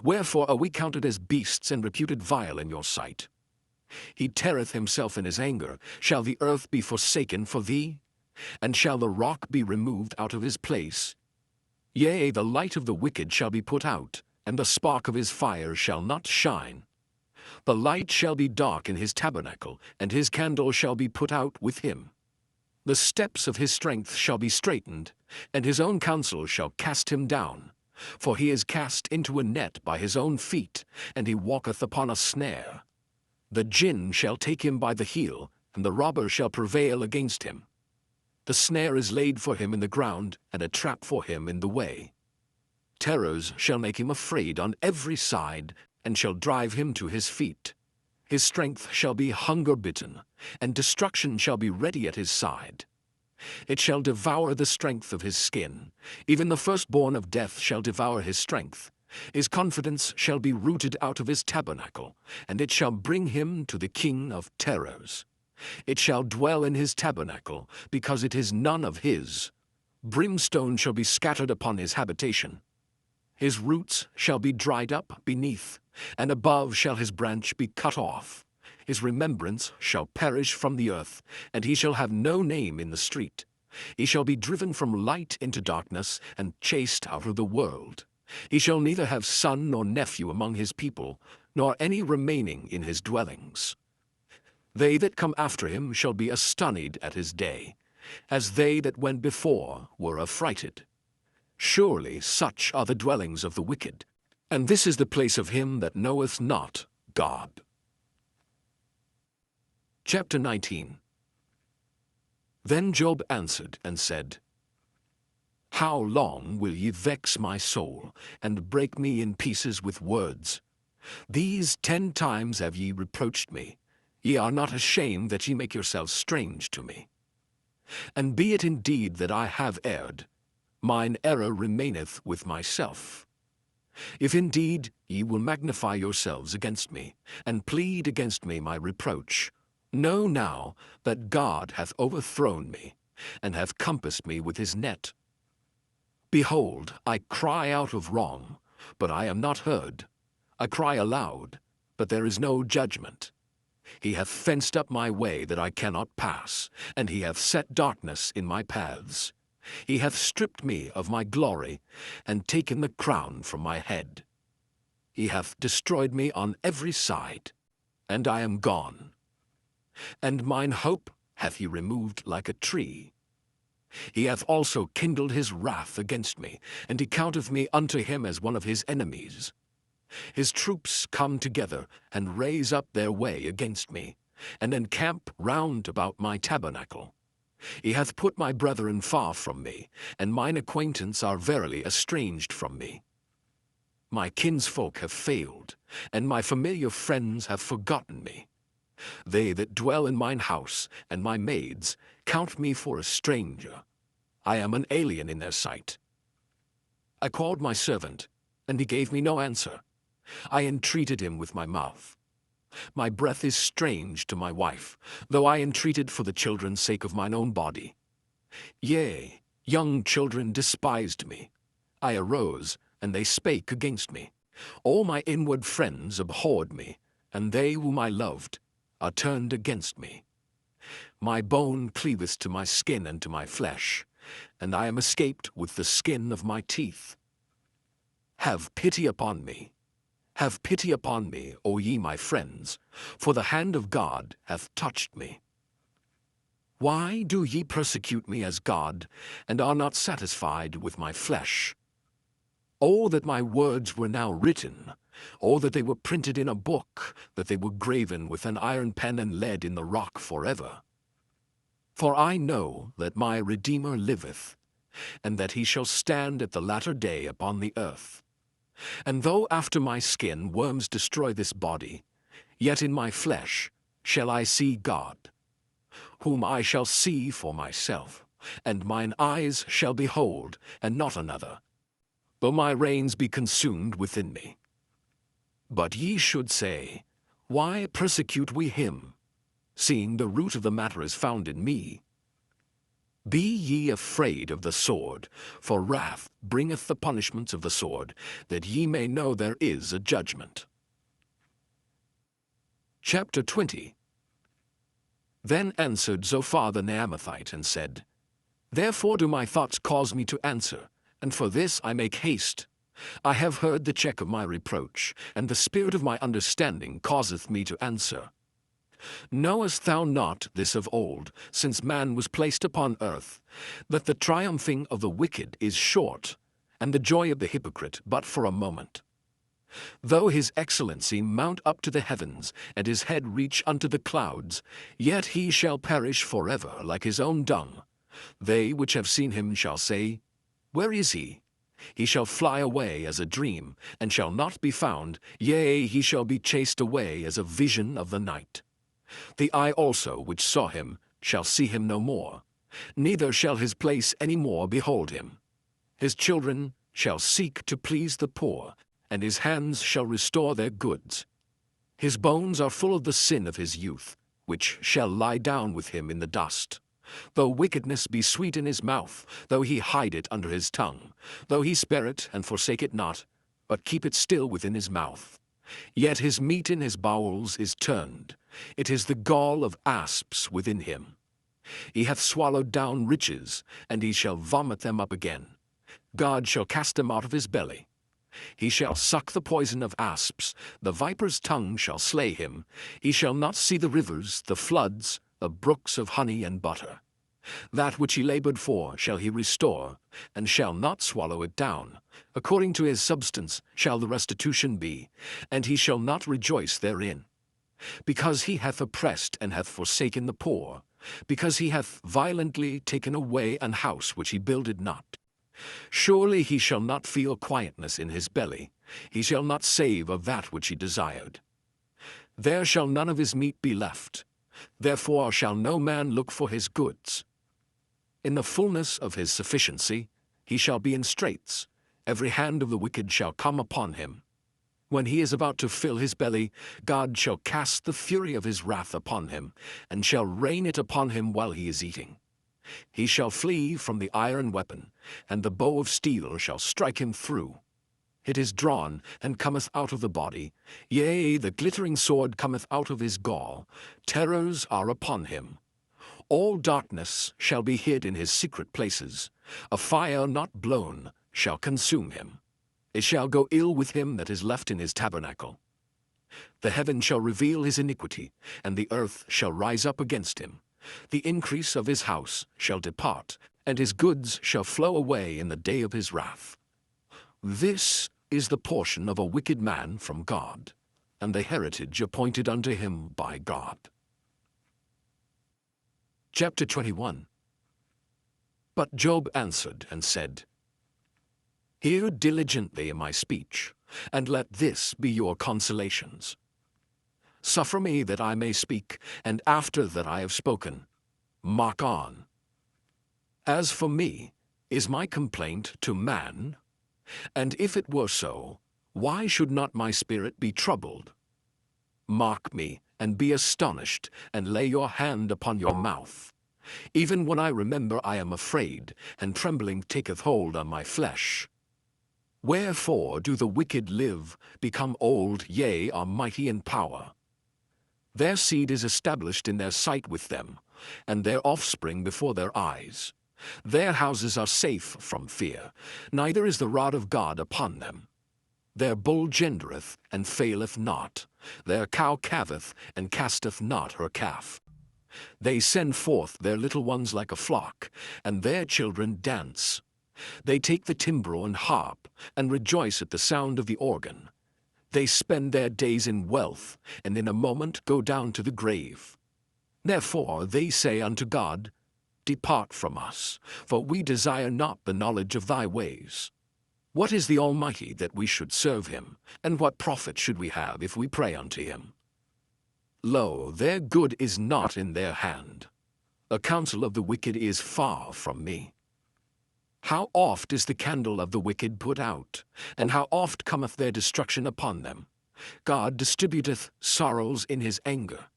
Speaker 1: Wherefore are we counted as beasts and reputed vile in your sight? He teareth himself in his anger. Shall the earth be forsaken for thee? And shall the rock be removed out of his place? Yea, the light of the wicked shall be put out, and the spark of his fire shall not shine. The light shall be dark in his tabernacle, and his candle shall be put out with him. The steps of his strength shall be straitened, and his own counsel shall cast him down. For he is cast into a net by his own feet, and he walketh upon a snare. The jinn shall take him by the heel, and the robber shall prevail against him. The snare is laid for him in the ground, and a trap for him in the way. Terrors shall make him afraid on every side, and shall drive him to his feet. His strength shall be hunger-bitten, and destruction shall be ready at his side. It shall devour the strength of his skin. Even the firstborn of death shall devour his strength. His confidence shall be rooted out of his tabernacle, and it shall bring him to the king of terrors. It shall dwell in his tabernacle, because it is none of his. Brimstone shall be scattered upon his habitation. His roots shall be dried up beneath, and above shall his branch be cut off. His remembrance shall perish from the earth, and he shall have no name in the street. He shall be driven from light into darkness, and chased out of the world. He shall neither have son nor nephew among his people, nor any remaining in his dwellings. They that come after him shall be astonied at his day, as they that went before were affrighted. Surely such are the dwellings of the wicked, and this is the place of him that knoweth not God. Chapter 19. Then Job answered and said, How long will ye vex my soul, and break me in pieces with words? These 10 times have ye reproached me. Ye are not ashamed that ye make yourselves strange to me. And be it indeed that I have erred, mine error remaineth with myself. If indeed ye will magnify yourselves against me, and plead against me my reproach, know now that God hath overthrown me, and hath compassed me with his net. Behold, I cry out of wrong, but I am not heard. I cry aloud, but there is no judgment. He hath fenced up my way that I cannot pass, and he hath set darkness in my paths. He hath stripped me of my glory, and taken the crown from my head. He hath destroyed me on every side, and I am gone. And mine hope hath he removed like a tree. He hath also kindled his wrath against me, and he counteth me unto him as one of his enemies. His troops come together, and raise up their way against me, and encamp round about my tabernacle. He hath put my brethren far from me, and mine acquaintance are verily estranged from me. My kinsfolk have failed, and my familiar friends have forgotten me. They that dwell in mine house, and my maids, count me for a stranger. I am an alien in their sight. I called my servant, and he gave me no answer. I entreated him with my mouth. My breath is strange to my wife, though I entreated for the children's sake of mine own body. Yea, young children despised me. I arose, and they spake against me. All my inward friends abhorred me, and they whom I loved are turned against me. My bone cleaveth to my skin and to my flesh, and I am escaped with the skin of my teeth. Have pity upon me. Have pity upon me, O ye my friends, for the hand of God hath touched me. Why do ye persecute me as God, and are not satisfied with my flesh? Oh, that my words were now written, oh, that they were printed in a book, that they were graven with an iron pen and lead in the rock forever. For I know that my Redeemer liveth, and that he shall stand at the latter day upon the earth. And though after my skin worms destroy this body, yet in my flesh shall I see God, whom I shall see for myself, and mine eyes shall behold, and not another, though my reins be consumed within me. But ye should say, Why persecute we him, seeing the root of the matter is found in me? Be ye afraid of the sword, for wrath bringeth the punishments of the sword, that ye may know there is a judgment. Chapter 20. Then answered Zophar the Naamathite, and said, Therefore do my thoughts cause me to answer, and for this I make haste. I have heard the check of my reproach, and the spirit of my understanding causeth me to answer. Knowest thou not this of old, since man was placed upon earth, that the triumphing of the wicked is short, and the joy of the hypocrite but for a moment? Though his excellency mount up to the heavens, and his head reach unto the clouds, yet he shall perish forever like his own dung. They which have seen him shall say, Where is he? He shall fly away as a dream, and shall not be found, yea, he shall be chased away as a vision of the night. The eye also which saw him shall see him no more, neither shall his place any more behold him. His children shall seek to please the poor, and his hands shall restore their goods. His bones are full of the sin of his youth, which shall lie down with him in the dust. Though wickedness be sweet in his mouth, though he hide it under his tongue, though he spare it and forsake it not, but keep it still within his mouth, yet his meat in his bowels is turned. It is the gall of asps within him. He hath swallowed down riches, and he shall vomit them up again. God shall cast them out of his belly. He shall suck the poison of asps, the viper's tongue shall slay him. He shall not see the rivers, the floods, the brooks of honey and butter. That which he labored for shall he restore, and shall not swallow it down. According to his substance shall the restitution be, and he shall not rejoice therein. Because he hath oppressed and hath forsaken the poor, because he hath violently taken away an house which he builded not. Surely he shall not feel quietness in his belly, he shall not save of that which he desired. There shall none of his meat be left, therefore shall no man look for his goods. In the fullness of his sufficiency he shall be in straits, every hand of the wicked shall come upon him. When he is about to fill his belly, God shall cast the fury of his wrath upon him, and shall rain it upon him while he is eating. He shall flee from the iron weapon, and the bow of steel shall strike him through. It is drawn, and cometh out of the body. Yea, the glittering sword cometh out of his gall. Terrors are upon him. All darkness shall be hid in his secret places. A fire not blown shall consume him. It shall go ill with him that is left in his tabernacle. The heaven shall reveal his iniquity, and the earth shall rise up against him. The increase of his house shall depart, and his goods shall flow away in the day of his wrath. This is the portion of a wicked man from God, and the heritage appointed unto him by God. Chapter 21. But Job answered and said, Hear diligently my speech, and let this be your consolations. Suffer me that I may speak, and after that I have spoken, mark on. As for me, is my complaint to man? And if it were so, why should not my spirit be troubled? Mark me, and be astonished, and lay your hand upon your mouth. Even when I remember I am afraid, and trembling taketh hold on my flesh. Wherefore do the wicked live, become old, yea, are mighty in power? Their seed is established in their sight with them, and their offspring before their eyes. Their houses are safe from fear, neither is the rod of God upon them. Their bull gendereth, and faileth not. Their cow calveth, and casteth not her calf. They send forth their little ones like a flock, and their children dance. They take the timbrel and harp, and rejoice at the sound of the organ. They spend their days in wealth, and in a moment go down to the grave. Therefore they say unto God, Depart from us, for we desire not the knowledge of thy ways. What is the Almighty that we should serve him, and what profit should we have if we pray unto him? Lo, their good is not in their hand. The counsel of the wicked is far from me. How oft is the candle of the wicked put out, and how oft cometh their destruction upon them? God distributeth sorrows in his anger.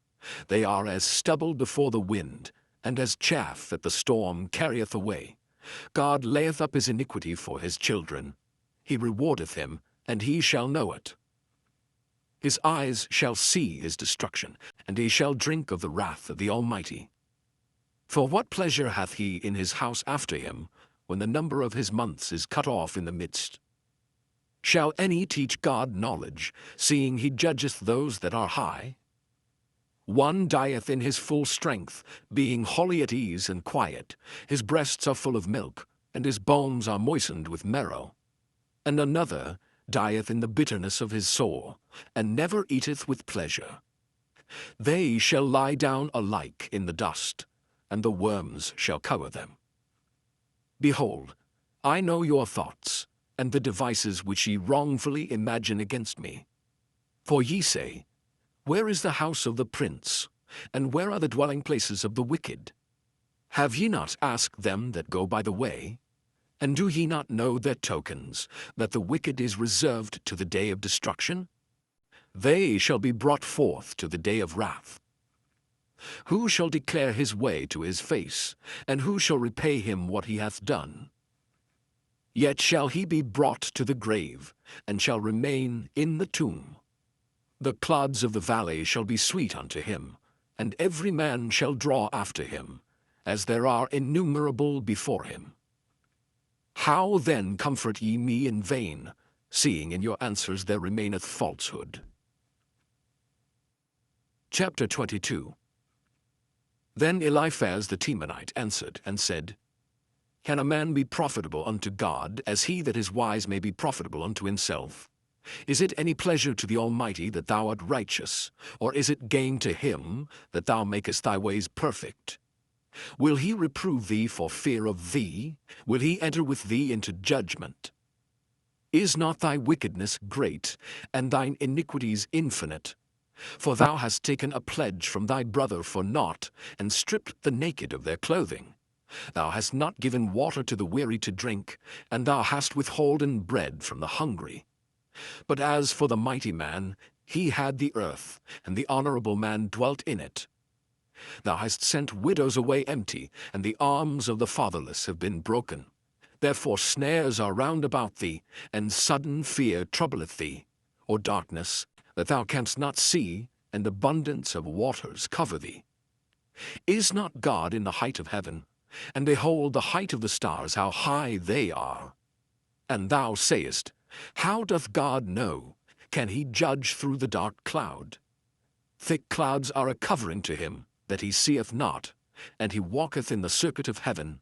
Speaker 1: They are as stubble before the wind, and as chaff that the storm carrieth away. God layeth up his iniquity for his children. He rewardeth him, and he shall know it. His eyes shall see his destruction, and he shall drink of the wrath of the Almighty. For what pleasure hath he in his house after him, when the number of his months is cut off in the midst? Shall any teach God knowledge, seeing he judgeth those that are high? One dieth in his full strength, being wholly at ease and quiet. His breasts are full of milk, and his bones are moistened with marrow. And another dieth in the bitterness of his soul, and never eateth with pleasure. They shall lie down alike in the dust, and the worms shall cover them. Behold, I know your thoughts, and the devices which ye wrongfully imagine against me. For ye say, Where is the house of the prince, and where are the dwelling places of the wicked? Have ye not asked them that go by the way? And do ye not know their tokens, that the wicked is reserved to the day of destruction? They shall be brought forth to the day of wrath. Who shall declare his way to his face, and who shall repay him what he hath done? Yet shall he be brought to the grave, and shall remain in the tomb. The clods of the valley shall be sweet unto him, and every man shall draw after him, as there are innumerable before him. How then comfort ye me in vain, seeing in your answers there remaineth falsehood? Chapter 22. Then Eliphaz the Temanite answered and said, Can a man be profitable unto God, as he that is wise may be profitable unto himself? Is it any pleasure to the Almighty that thou art righteous, or is it gain to him that thou makest thy ways perfect? Will he reprove thee for fear of thee? Will he enter with thee into judgment? Is not thy wickedness great, and thine iniquities infinite? For thou hast taken a pledge from thy brother for naught, and stripped the naked of their clothing. Thou hast not given water to the weary to drink, and thou hast withholden bread from the hungry. But as for the mighty man, he had the earth, and the honorable man dwelt in it. Thou hast sent widows away empty, and the arms of the fatherless have been broken. Therefore snares are round about thee, and sudden fear troubleth thee, or darkness, that thou canst not see, and abundance of waters cover thee. Is not God in the height of heaven? And behold the height of the stars, how high they are. And thou sayest, How doth God know? Can he judge through the dark cloud? Thick clouds are a covering to him, that he seeth not, and he walketh in the circuit of heaven.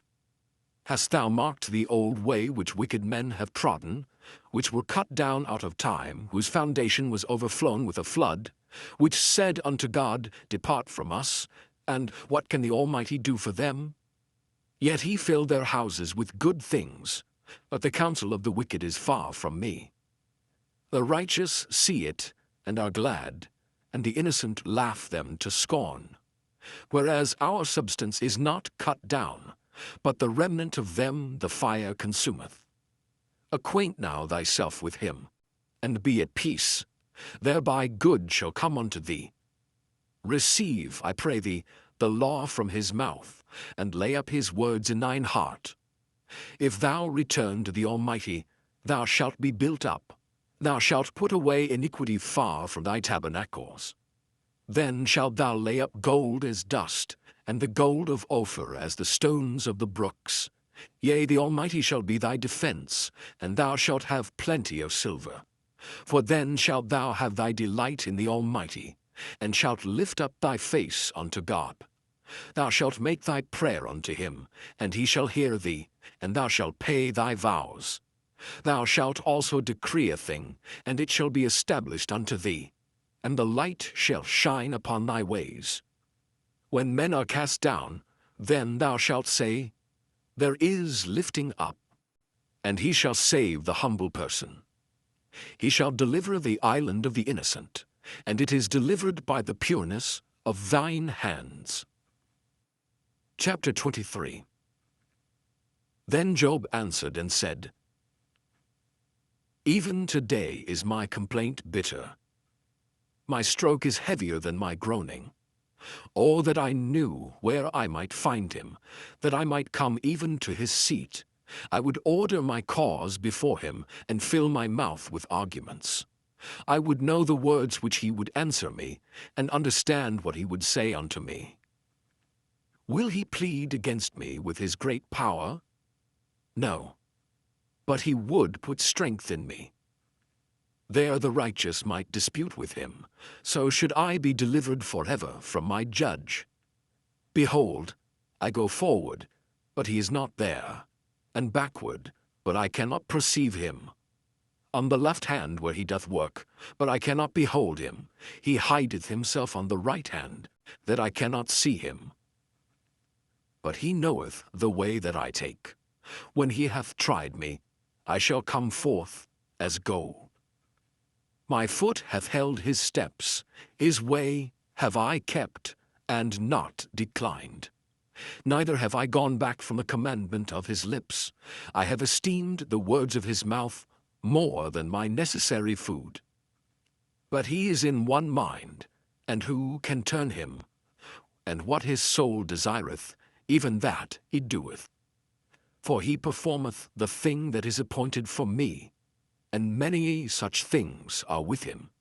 Speaker 1: Hast thou marked the old way which wicked men have trodden, which were cut down out of time, whose foundation was overflown with a flood, which said unto God, Depart from us, and what can the Almighty do for them? Yet he filled their houses with good things, but the counsel of the wicked is far from me. The righteous see it, and are glad, and the innocent laugh them to scorn. Whereas our substance is not cut down, but the remnant of them the fire consumeth. Acquaint now thyself with him, and be at peace, thereby good shall come unto thee. Receive, I pray thee, the law from his mouth, and lay up his words in thine heart. If thou return to the Almighty, thou shalt be built up. Thou shalt put away iniquity far from thy tabernacles. Then shalt thou lay up gold as dust, and the gold of Ophir as the stones of the brooks. Yea, the Almighty shall be thy defense, and thou shalt have plenty of silver. For then shalt thou have thy delight in the Almighty, and shalt lift up thy face unto God. Thou shalt make thy prayer unto him, and he shall hear thee, and thou shalt pay thy vows. Thou shalt also decree a thing, and it shall be established unto thee, and the light shall shine upon thy ways. When men are cast down, then thou shalt say, There is lifting up, and he shall save the humble person. He shall deliver the island of the innocent, and it is delivered by the pureness of thine hands. Chapter 23. Then Job answered and said, Even today is my complaint bitter. My stroke is heavier than my groaning. Oh, that I knew where I might find him, that I might come even to his seat. I would order my cause before him, and fill my mouth with arguments. I would know the words which he would answer me, and understand what he would say unto me. Will he plead against me with his great power? No, but he would put strength in me. There the righteous might dispute with him, so should I be delivered forever from my judge. Behold, I go forward, but he is not there, and backward, but I cannot perceive him. On the left hand where he doth work, but I cannot behold him. He hideth himself on the right hand, that I cannot see him. But he knoweth the way that I take. When he hath tried me, I shall come forth as gold. My foot hath held his steps, his way have I kept, and not declined. Neither have I gone back from the commandment of his lips. I have esteemed the words of his mouth more than my necessary food. But he is in one mind, and who can turn him? And what his soul desireth, even that he doeth. For he performeth the thing that is appointed for me, and many such things are with him.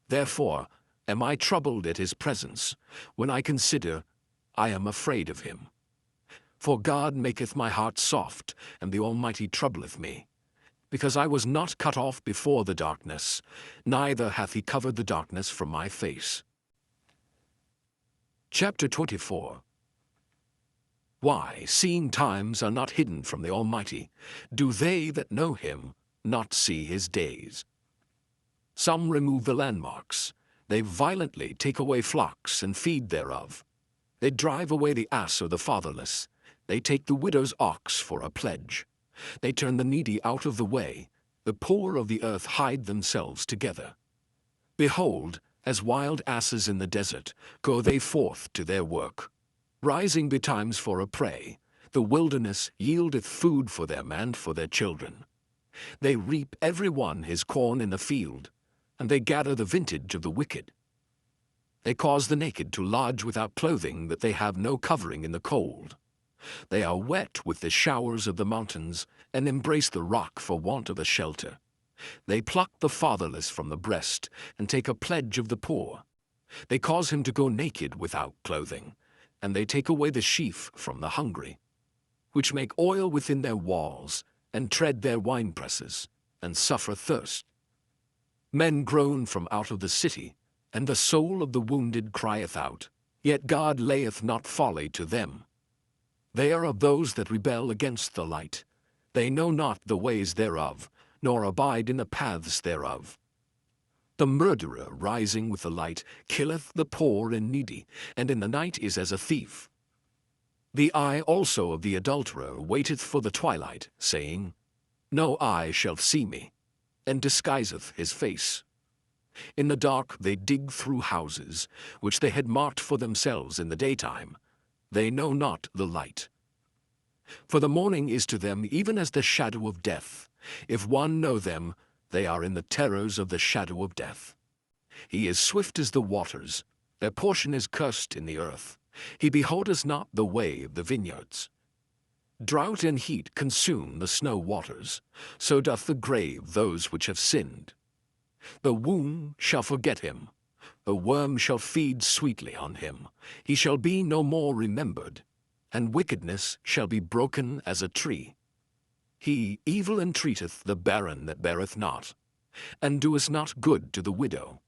Speaker 1: Therefore am I troubled at his presence. When I consider, I am afraid of him. For God maketh my heart soft, and the Almighty troubleth me. Because I was not cut off before the darkness, neither hath he covered the darkness from my face. Chapter 24. Why, seeing times are not hidden from the Almighty, do they that know him not see his days? Some remove the landmarks. They violently take away flocks and feed thereof. They drive away the ass or the fatherless. They take the widow's ox for a pledge. They turn the needy out of the way. The poor of the earth hide themselves together. Behold, as wild asses in the desert, go they forth to their work. Rising betimes for a prey, the wilderness yieldeth food for them and for their children. They reap every one his corn in the field, and they gather the vintage of the wicked. They cause the naked to lodge without clothing, that they have no covering in the cold. They are wet with the showers of the mountains, and embrace the rock for want of a shelter. They pluck the fatherless from the breast, and take a pledge of the poor. They cause him to go naked without clothing, and they take away the sheaf from the hungry, which make oil within their walls, and tread their winepresses, and suffer thirst. Men groan from out of the city, and the soul of the wounded crieth out, yet God layeth not folly to them. They are of those that rebel against the light. They know not the ways thereof, nor abide in the paths thereof. The murderer rising with the light killeth the poor and needy, and in the night is as a thief. The eye also of the adulterer waiteth for the twilight, saying, No eye shall see me, and disguiseth his face. In the dark they dig through houses, which they had marked for themselves in the daytime. They know not the light. For the morning is to them even as the shadow of death. If one know them, they are in the terrors of the shadow of death. He is swift as the waters, their portion is cursed in the earth. He beholdeth not the way of the vineyards. Drought and heat consume the snow waters, so doth the grave those which have sinned. The womb shall forget him, the worm shall feed sweetly on him. He shall be no more remembered, and wickedness shall be broken as a tree. He evil entreateth the barren that beareth not, and doeth not good to the widow.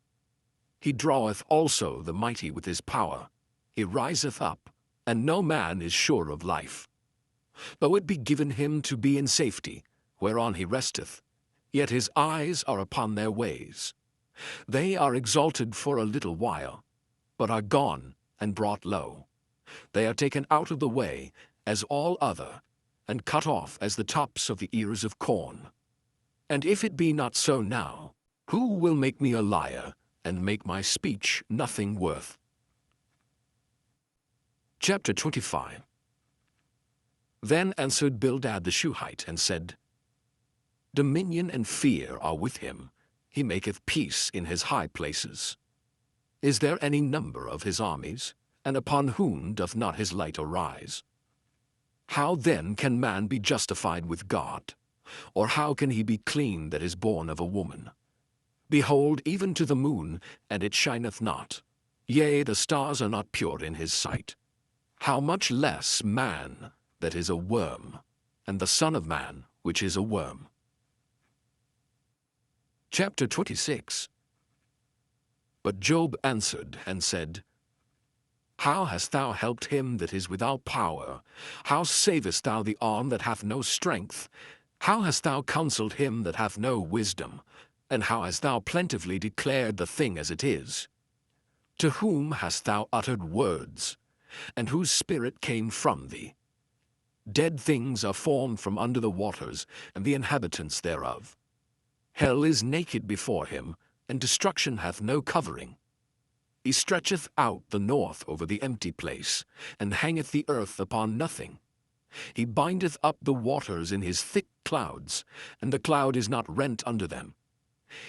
Speaker 1: He draweth also the mighty with his power. He riseth up, and no man is sure of life. Though it be given him to be in safety, whereon he resteth, yet his eyes are upon their ways. They are exalted for a little while, but are gone and brought low. They are taken out of the way as all other, and cut off as the tops of the ears of corn. And if it be not so now, who will make me a liar, and make my speech nothing worth? Chapter 25. Then answered Bildad the Shuhite, and said, Dominion and fear are with him. He maketh peace in his high places. Is there any number of his armies? And upon whom doth not his light arise? How then can man be justified with God? Or how can he be clean that is born of a woman? Behold, even to the moon, and it shineth not. Yea, the stars are not pure in his sight. How much less man that is a worm, and the Son of Man which is a worm? Chapter 26. But Job answered and said, How hast thou helped him that is without power? How savest thou the arm that hath no strength? How hast thou counselled him that hath no wisdom? And how hast thou plentifully declared the thing as it is? To whom hast thou uttered words? And whose spirit came from thee? Dead things are formed from under the waters, and the inhabitants thereof. Hell is naked before him, and destruction hath no covering. He stretcheth out the north over the empty place, and hangeth the earth upon nothing. He bindeth up the waters in his thick clouds, and the cloud is not rent under them.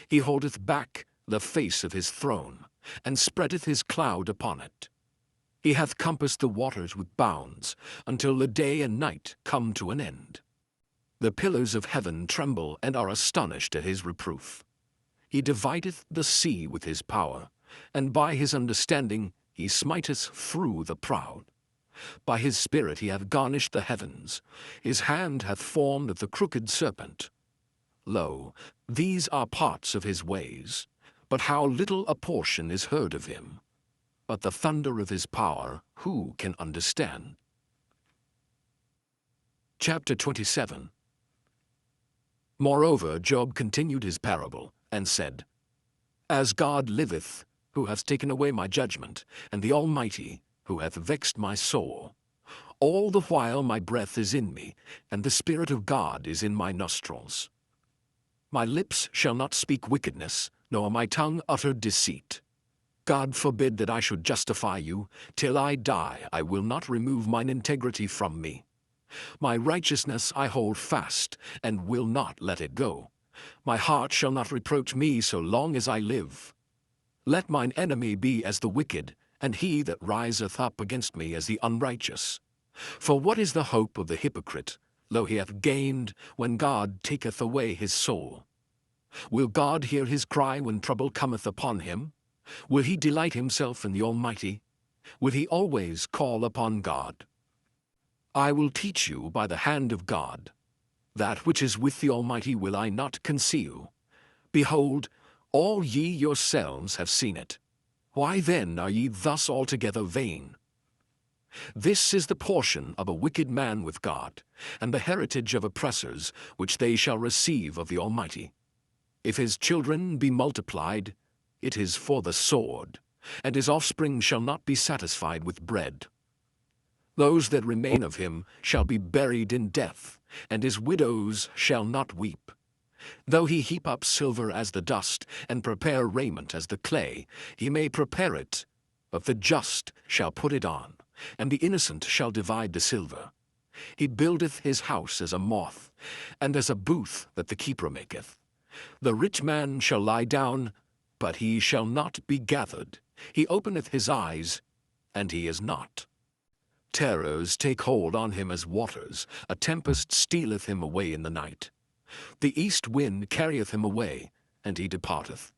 Speaker 1: He holdeth back the face of his throne, and spreadeth his cloud upon it. He hath compassed the waters with bounds, until the day and night come to an end. The pillars of heaven tremble and are astonished at his reproof. He divideth the sea with his power, and by his understanding he smiteth through the proud. By his spirit he hath garnished the heavens. His hand hath formed the crooked serpent. Lo, these are parts of his ways, but how little a portion is heard of him. But the thunder of his power, who can understand? Chapter 27. Moreover, Job continued his parable, and said, As God liveth, who hath taken away my judgment, and the Almighty, who hath vexed my soul, all the while my breath is in me, and the Spirit of God is in my nostrils. My lips shall not speak wickedness, nor my tongue utter deceit. God forbid that I should justify you. Till I die I will not remove mine integrity from me. My righteousness I hold fast, and will not let it go. My heart shall not reproach me so long as I live. Let mine enemy be as the wicked, and he that riseth up against me as the unrighteous. For what is the hope of the hypocrite, lo he hath gained, when God taketh away his soul? Will God hear his cry when trouble cometh upon him? Will he delight himself in the Almighty? Will he always call upon God? I will teach you by the hand of God. That which is with the Almighty will I not conceal. Behold, all ye yourselves have seen it. Why then are ye thus altogether vain? This is the portion of a wicked man with God, and the heritage of oppressors, which they shall receive of the Almighty. If his children be multiplied, it is for the sword, and his offspring shall not be satisfied with bread. Those that remain of him shall be buried in death, and his widows shall not weep. Though he heap up silver as the dust, and prepare raiment as the clay, he may prepare it, but the just shall put it on, and the innocent shall divide the silver. He buildeth his house as a moth, and as a booth that the keeper maketh. The rich man shall lie down, but he shall not be gathered. He openeth his eyes, and he is not. Terrors take hold on him as waters, a tempest stealeth him away in the night. The east wind carrieth him away, and he departeth,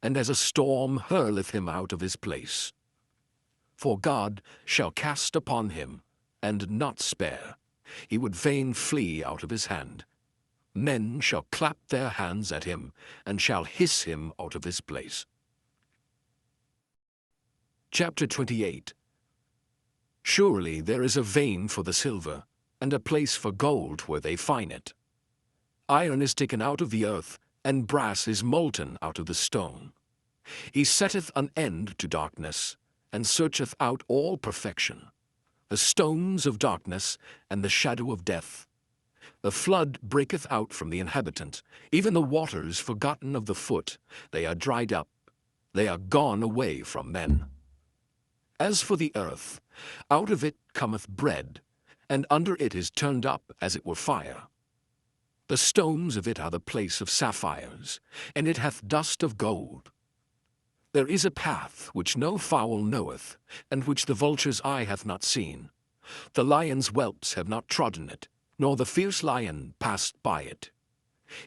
Speaker 1: and as a storm hurleth him out of his place. For God shall cast upon him, and not spare. He would fain flee out of his hand. Men shall clap their hands at him, and shall hiss him out of his place. Chapter 28. Surely there is a vein for the silver, and a place for gold where they fine it. Iron is taken out of the earth, and brass is molten out of the stone. He setteth an end to darkness, and searcheth out all perfection. The stones of darkness, and the shadow of death. The flood breaketh out from the inhabitant, even the waters forgotten of the foot, they are dried up, they are gone away from men. As for the earth, out of it cometh bread, and under it is turned up as it were fire. The stones of it are the place of sapphires, and it hath dust of gold. There is a path which no fowl knoweth, and which the vulture's eye hath not seen. The lion's whelps have not trodden it, nor the fierce lion passed by it.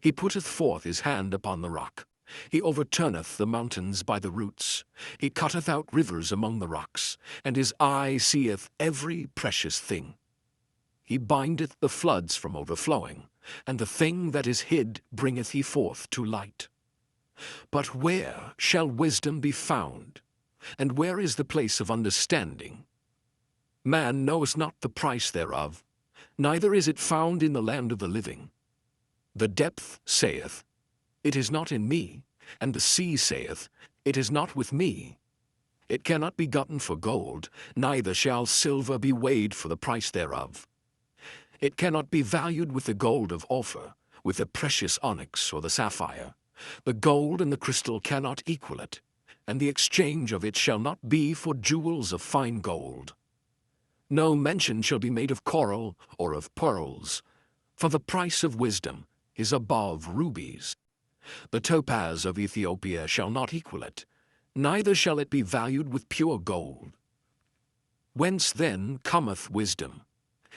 Speaker 1: He putteth forth his hand upon the rock. He overturneth the mountains by the roots. He cutteth out rivers among the rocks, and his eye seeth every precious thing. He bindeth the floods from overflowing, and the thing that is hid bringeth he forth to light. But where shall wisdom be found? And where is the place of understanding? Man knoweth not the price thereof, neither is it found in the land of the living. The depth saith, It is not in me, and the sea saith, It is not with me. It cannot be gotten for gold, neither shall silver be weighed for the price thereof. It cannot be valued with the gold of Ophir, with the precious onyx or the sapphire. The gold and the crystal cannot equal it, and the exchange of it shall not be for jewels of fine gold. No mention shall be made of coral or of pearls, for the price of wisdom is above rubies. The topaz of Ethiopia shall not equal it, neither shall it be valued with pure gold. Whence then cometh wisdom?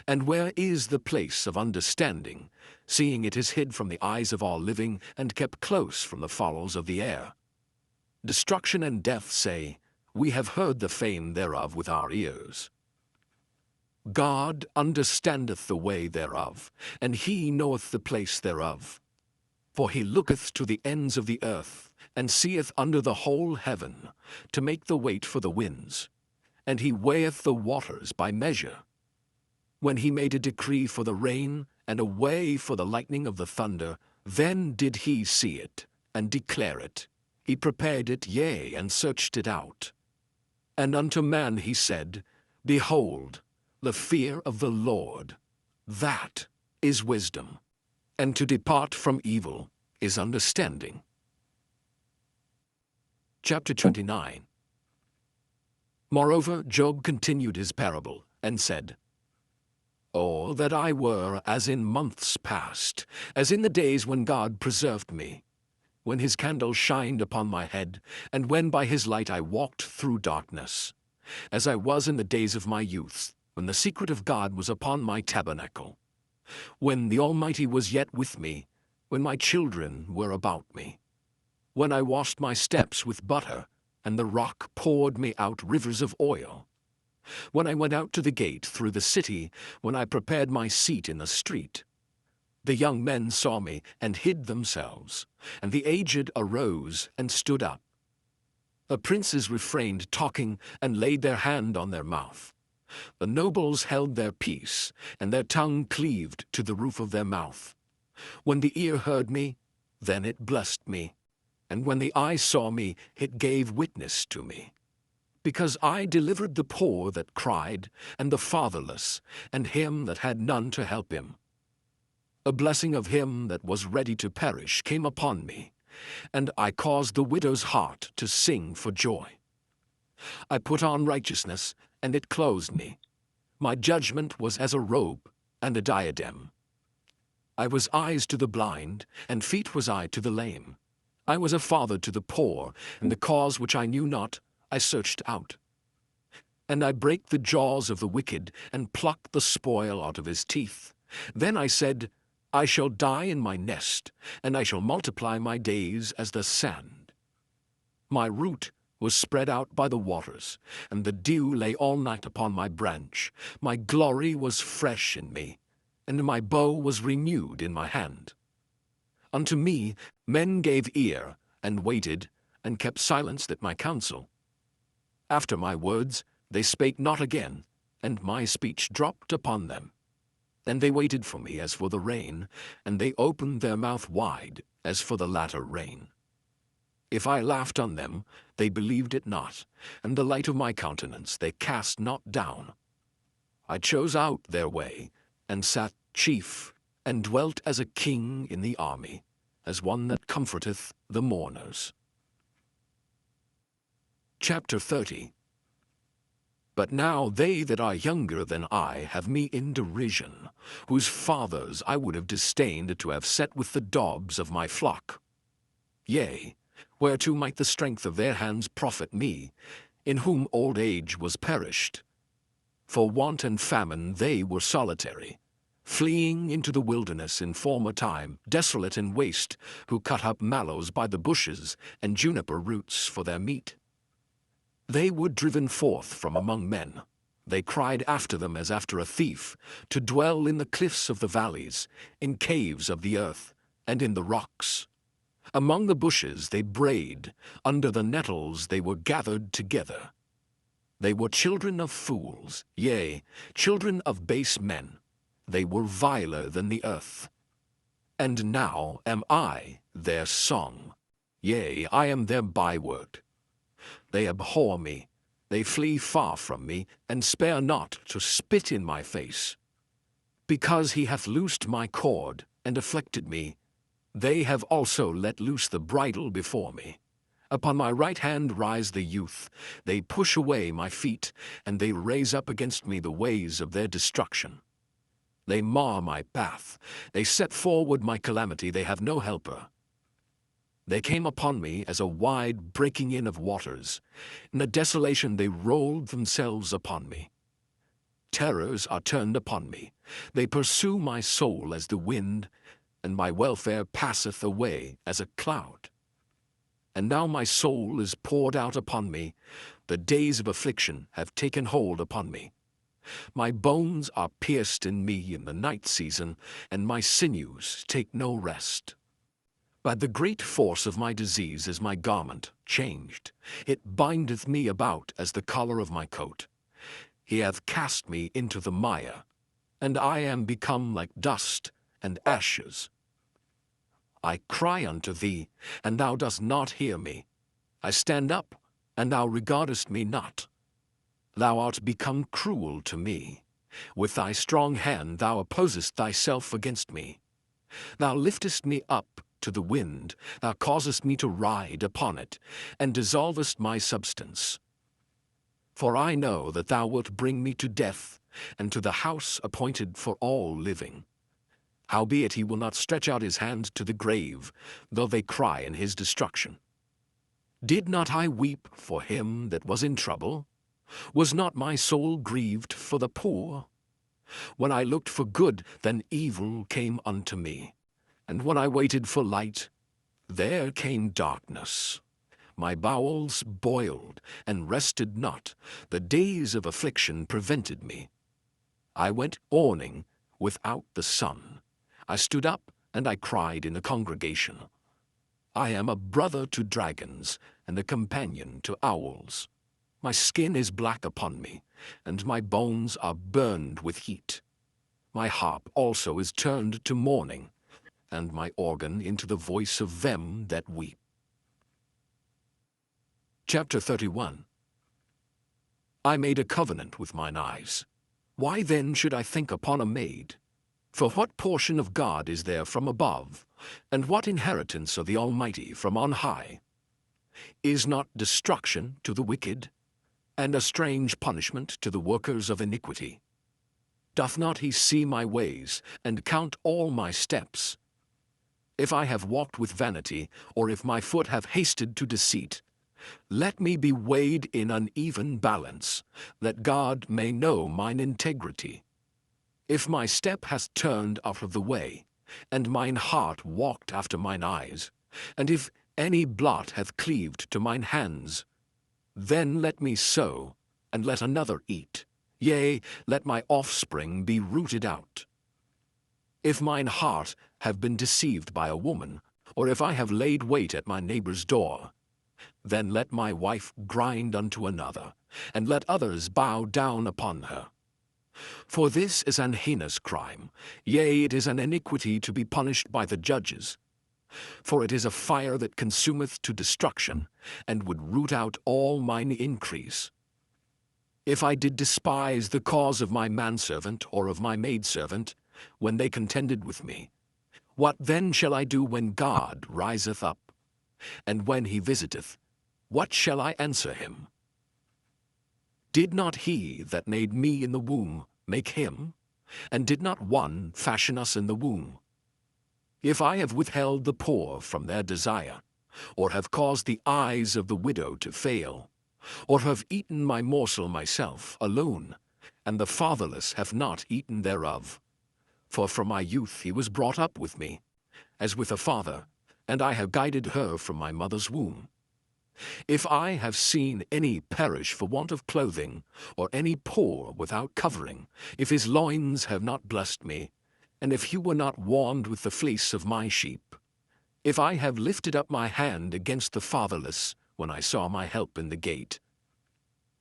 Speaker 1: And where is the place of understanding, seeing it is hid from the eyes of all living, and kept close from the fowls of the air? Destruction and death say, We have heard the fame thereof with our ears. God understandeth the way thereof, and he knoweth the place thereof. For he looketh to the ends of the earth, and seeth under the whole heaven, to make the weight for the winds. And he weigheth the waters by measure. When he made a decree for the rain, and a way for the lightning of the thunder, then did he see it, and declare it. He prepared it, yea, and searched it out. And unto man he said, Behold, the fear of the Lord, that is wisdom, and to depart from evil is understanding. Chapter 29. Moreover, Job continued his parable, and said, Oh, that I were as in months past, as in the days when God preserved me, when his candle shined upon my head, and when by his light I walked through darkness, as I was in the days of my youth, when the secret of God was upon my tabernacle, when the Almighty was yet with me, when my children were about me, when I washed my steps with butter, and the rock poured me out rivers of oil, when I went out to the gate through the city, when I prepared my seat in the street. The young men saw me and hid themselves, and the aged arose and stood up. The princes refrained talking and laid their hand on their mouth. The nobles held their peace, and their tongue cleaved to the roof of their mouth. When the ear heard me, then it blessed me, and when the eye saw me, it gave witness to me. Because I delivered the poor that cried, and the fatherless, and him that had none to help him. A blessing of him that was ready to perish came upon me, and I caused the widow's heart to sing for joy. I put on righteousness, and it clothed me. My judgment was as a robe and a diadem. I was eyes to the blind, and feet was I to the lame. I was a father to the poor, and the cause which I knew not I searched out. And I brake the jaws of the wicked, and plucked the spoil out of his teeth. Then I said, I shall die in my nest, and I shall multiply my days as the sand. My root was spread out by the waters, and the dew lay all night upon my branch. My glory was fresh in me, and my bow was renewed in my hand. Unto me men gave ear, and waited, and kept silence at my counsel. After my words they spake not again, and my speech dropped upon them. And they waited for me as for the rain, and they opened their mouth wide as for the latter rain. If I laughed on them, they believed it not, and the light of my countenance they cast not down. I chose out their way, and sat chief, and dwelt as a king in the army, as one that comforteth the mourners. Chapter 30. But now they that are younger than I have me in derision, whose fathers I would have disdained to have set with the dogs of my flock. Yea, whereto might the strength of their hands profit me, in whom old age was perished? For want and famine they were solitary, fleeing into the wilderness in former time, desolate and waste, who cut up mallows by the bushes and juniper roots for their meat. They were driven forth from among men. They cried after them as after a thief, to dwell in the cliffs of the valleys, in caves of the earth, and in the rocks. Among the bushes they brayed, under the nettles they were gathered together. They were children of fools, yea, children of base men. They were viler than the earth. And now am I their song, yea, I am their byword. They abhor me, they flee far from me, and spare not to spit in my face. Because he hath loosed my cord, and afflicted me, they have also let loose the bridle before me. Upon my right hand rise the youth, they push away my feet, and they raise up against me the ways of their destruction. They mar my path, they set forward my calamity, they have no helper. They came upon me as a wide breaking in of waters. In the desolation they rolled themselves upon me. Terrors are turned upon me. They pursue my soul as the wind, and my welfare passeth away as a cloud. And now my soul is poured out upon me. The days of affliction have taken hold upon me. My bones are pierced in me in the night season, and my sinews take no rest. By the great force of my disease is my garment changed. It bindeth me about as the collar of my coat. He hath cast me into the mire, and I am become like dust and ashes. I cry unto thee, and thou dost not hear me. I stand up, and thou regardest me not. Thou art become cruel to me. With thy strong hand thou opposest thyself against me. Thou liftest me up to the wind, thou causest me to ride upon it, and dissolvest my substance. For I know that thou wilt bring me to death, and to the house appointed for all living. Howbeit he will not stretch out his hand to the grave, though they cry in his destruction. Did not I weep for him that was in trouble? Was not my soul grieved for the poor? When I looked for good, then evil came unto me. And when I waited for light, there came darkness. My bowels boiled and rested not. The days of affliction prevented me. I went mourning without the sun. I stood up and I cried in the congregation. I am a brother to dragons and a companion to owls. My skin is black upon me, and my bones are burned with heat. My harp also is turned to mourning, and my organ into the voice of them that weep. Chapter 31. I made a covenant with mine eyes. Why then should I think upon a maid? For what portion of God is there from above, and what inheritance of the Almighty from on high? Is not destruction to the wicked, and a strange punishment to the workers of iniquity? Doth not he see my ways, and count all my steps? If I have walked with vanity, or if my foot have hasted to deceit, let me be weighed in an even balance, that God may know mine integrity. If my step hath turned out of the way, and mine heart walked after mine eyes, and if any blot hath cleaved to mine hands, then let me sow, and let another eat. Yea, let my offspring be rooted out. If mine heart have been deceived by a woman, or if I have laid wait at my neighbor's door, then let my wife grind unto another, and let others bow down upon her. For this is an heinous crime, yea, it is an iniquity to be punished by the judges. For it is a fire that consumeth to destruction, and would root out all mine increase. If I did despise the cause of my manservant or of my maidservant, when they contended with me, what then shall I do when God riseth up? And when he visiteth, what shall I answer him? Did not he that made me in the womb make him? And did not one fashion us in the womb? If I have withheld the poor from their desire, or have caused the eyes of the widow to fail, or have eaten my morsel myself alone, and the fatherless have not eaten thereof, for from my youth he was brought up with me, as with a father, and I have guided her from my mother's womb. If I have seen any perish for want of clothing, or any poor without covering, if his loins have not blessed me, and if he were not warmed with the fleece of my sheep, if I have lifted up my hand against the fatherless when I saw my help in the gate,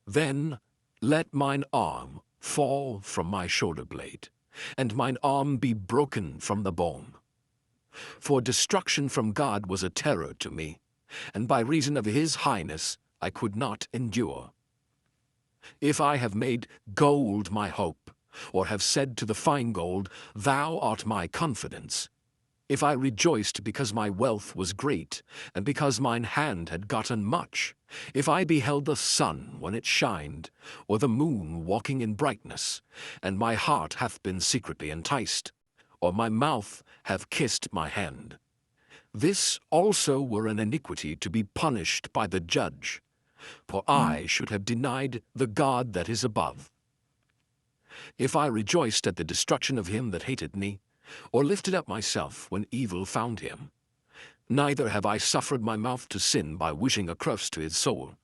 Speaker 1: then let mine arm fall from my shoulder blade, and mine arm be broken from the bone. For destruction from God was a terror to me, and by reason of his highness I could not endure. If I have made gold my hope, or have said to the fine gold, Thou art my confidence, if I rejoiced because my wealth was great, and because mine hand had gotten much, if I beheld the sun when it shined, or the moon walking in brightness, and my heart hath been secretly enticed, or my mouth hath kissed my hand, this also were an iniquity to be punished by the judge, for I should have denied the God that is above. If I rejoiced at the destruction of him that hated me, or lifted up myself when evil found him, neither have I suffered my mouth to sin by wishing a curse to his soul.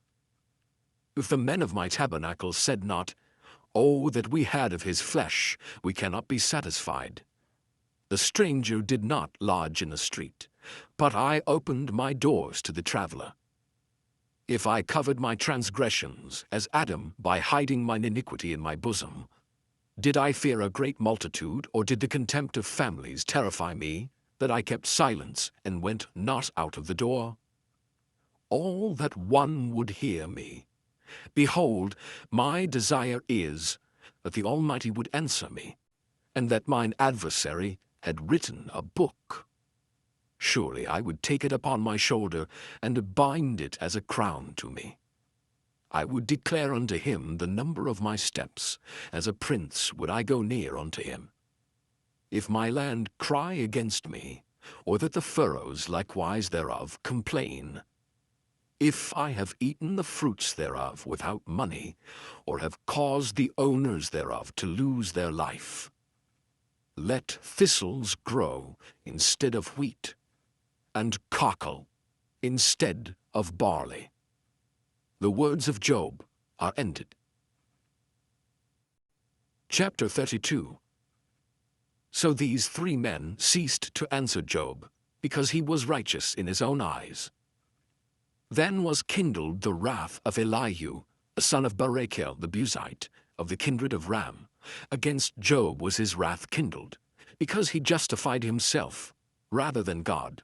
Speaker 1: If the men of my tabernacle said not, Oh, that we had of his flesh, we cannot be satisfied. The stranger did not lodge in the street, but I opened my doors to the traveler. If I covered my transgressions, as Adam, by hiding mine iniquity in my bosom, did I fear a great multitude, or did the contempt of families terrify me, that I kept silence and went not out of the door? All that one would hear me. Behold, my desire is that the Almighty would answer me, and that mine adversary had written a book. Surely I would take it upon my shoulder, and bind it as a crown to me. I would declare unto him the number of my steps, as a prince would I go near unto him. If my land cry against me, or that the furrows likewise thereof complain, if I have eaten the fruits thereof without money, or have caused the owners thereof to lose their life. Let thistles grow instead of wheat, and cockle instead of barley. The words of Job are ended. Chapter 32. So these 3 men ceased to answer Job, because he was righteous in his own eyes. Then was kindled the wrath of Elihu, the son of Barachel the Buzite, of the kindred of Ram. Against Job was his wrath kindled, because he justified himself rather than God.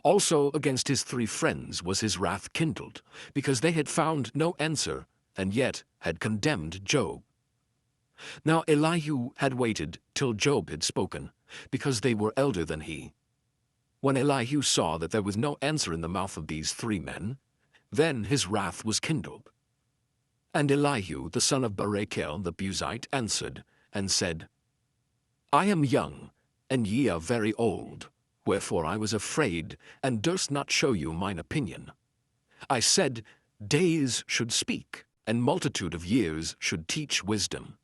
Speaker 1: Also against his 3 friends was his wrath kindled, because they had found no answer, and yet had condemned Job. Now Elihu had waited till Job had spoken, because they were elder than he. When Elihu saw that there was no answer in the mouth of these 3 men, then his wrath was kindled. And Elihu the son of Barachel the Buzite answered, and said, I am young, and ye are very old, wherefore I was afraid, and durst not show you mine opinion. I said, days should speak, and multitude of years should teach wisdom.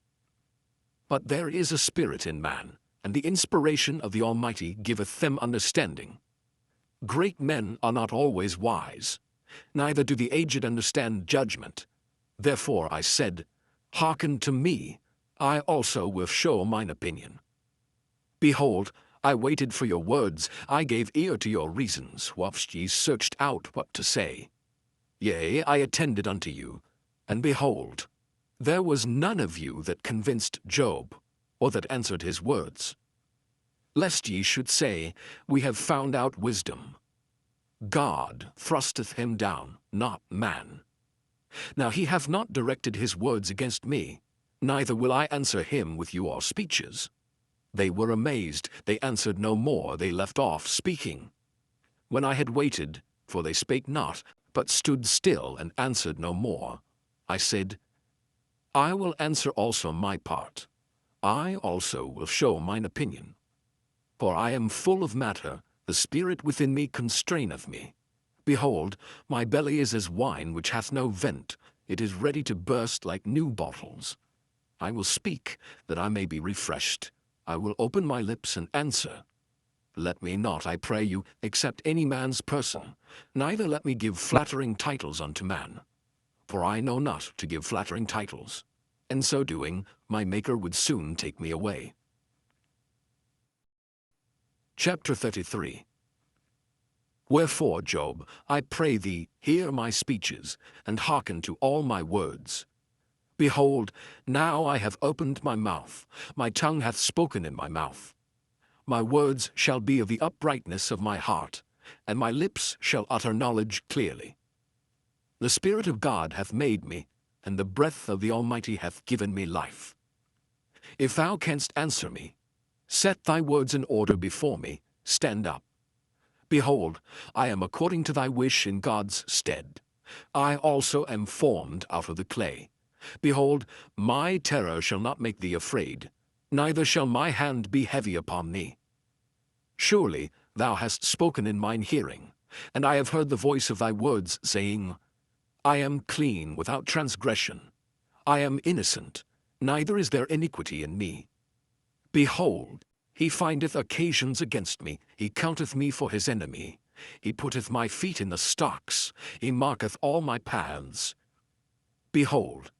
Speaker 1: But there is a spirit in man, and the inspiration of the Almighty giveth them understanding. Great men are not always wise, neither do the aged understand judgment. Therefore I said, hearken to me, I also will show mine opinion. Behold, I waited for your words, I gave ear to your reasons, whilst ye searched out what to say. Yea, I attended unto you, and behold, there was none of you that convinced Job, or that answered his words. Lest ye should say, we have found out wisdom. God thrusteth him down, not man. Now he hath not directed his words against me, neither will I answer him with your speeches. They were amazed, they answered no more, they left off speaking. When I had waited, for they spake not, but stood still and answered no more, I said, I will answer also my part. I also will show mine opinion. For I am full of matter, the spirit within me constraineth me. Behold, my belly is as wine which hath no vent, it is ready to burst like new bottles. I will speak, that I may be refreshed. I will open my lips and answer. Let me not, I pray you, accept any man's person, neither let me give flattering titles unto man. For I know not to give flattering titles, and so doing, my Maker would soon take me away. Chapter 33. Wherefore, Job, I pray thee, hear my speeches, and hearken to all my words. Behold, now I have opened my mouth, my tongue hath spoken in my mouth. My words shall be of the uprightness of my heart, and my lips shall utter knowledge clearly. The Spirit of God hath made me, and the breath of the Almighty hath given me life. If thou canst answer me, set thy words in order before me, stand up. Behold, I am according to thy wish in God's stead. I also am formed out of the clay. Behold, my terror shall not make thee afraid, neither shall my hand be heavy upon thee. Surely thou hast spoken in mine hearing, and I have heard the voice of thy words, saying, I am clean without transgression. I am innocent, neither is there iniquity in me. Behold, he findeth occasions against me, he counteth me for his enemy. He putteth my feet in the stocks, he marketh all my paths. Behold,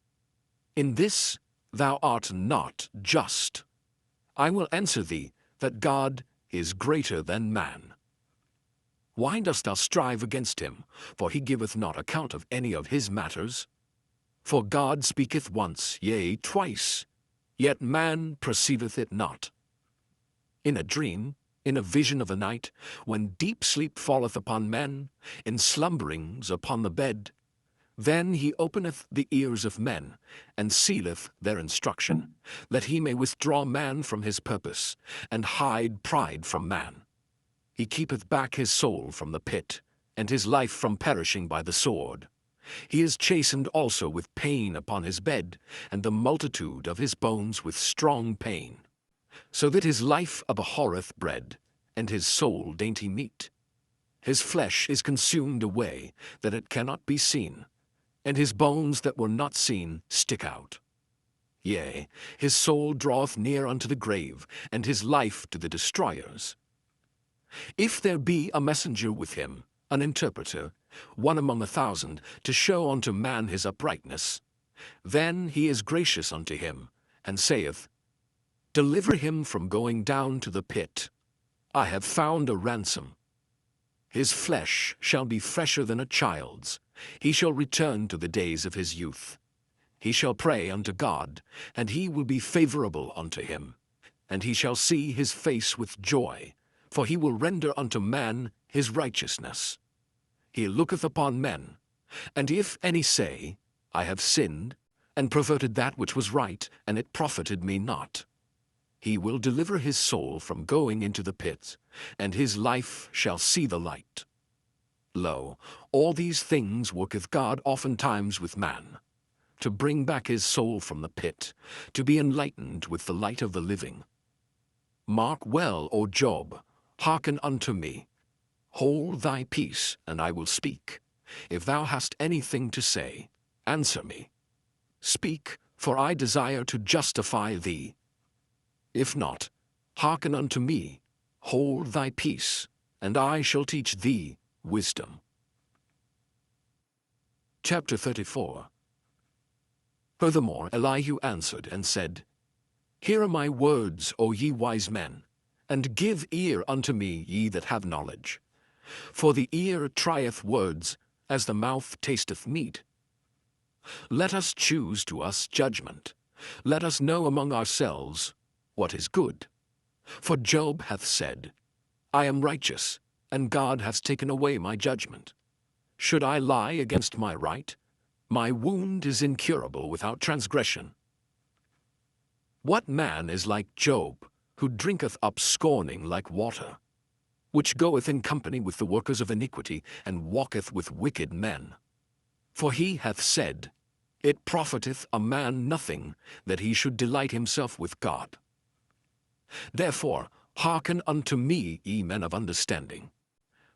Speaker 1: in this thou art not just. I will answer thee that God is greater than man. Why dost thou strive against him? For he giveth not account of any of his matters. For God speaketh once, yea, twice, yet man perceiveth it not. In a dream, in a vision of the night, when deep sleep falleth upon men, in slumberings upon the bed, then he openeth the ears of men, and sealeth their instruction, that he may withdraw man from his purpose, and hide pride from man. He keepeth back his soul from the pit, and his life from perishing by the sword. He is chastened also with pain upon his bed, and the multitude of his bones with strong pain. So that his life abhorreth bread, and his soul dainty meat. His flesh is consumed away, that it cannot be seen, and his bones that were not seen stick out. Yea, his soul draweth near unto the grave, and his life to the destroyers. If there be a messenger with him, an interpreter, one among 1,000, to show unto man his uprightness, then he is gracious unto him, and saith, Deliver him from going down to the pit. I have found a ransom. His flesh shall be fresher than a child's. He shall return to the days of his youth. He shall pray unto God, and he will be favorable unto him. And he shall see his face with joy, for he will render unto man his righteousness. He looketh upon men, and if any say, I have sinned, and perverted that which was right, and it profited me not, he will deliver his soul from going into the pit, and his life shall see the light. Lo, all these things worketh God oftentimes with man, to bring back his soul from the pit, to be enlightened with the light of the living. Mark well, O Job, hearken unto me. Hold thy peace, and I will speak. If thou hast anything to say, answer me. Speak, for I desire to justify thee. If not, hearken unto me, hold thy peace, and I shall teach thee wisdom. Chapter 34. Furthermore Elihu answered and said, Hear my words, O ye wise men, and give ear unto me, ye that have knowledge. For the ear trieth words, as the mouth tasteth meat. Let us choose to us judgment. Let us know among ourselves what is good. For Job hath said, I am righteous, and God hath taken away my judgment. Should I lie against my right? My wound is incurable without transgression. What man is like Job, who drinketh up scorning like water, which goeth in company with the workers of iniquity, and walketh with wicked men? For he hath said, It profiteth a man nothing that he should delight himself with God. Therefore hearken unto me, ye men of understanding.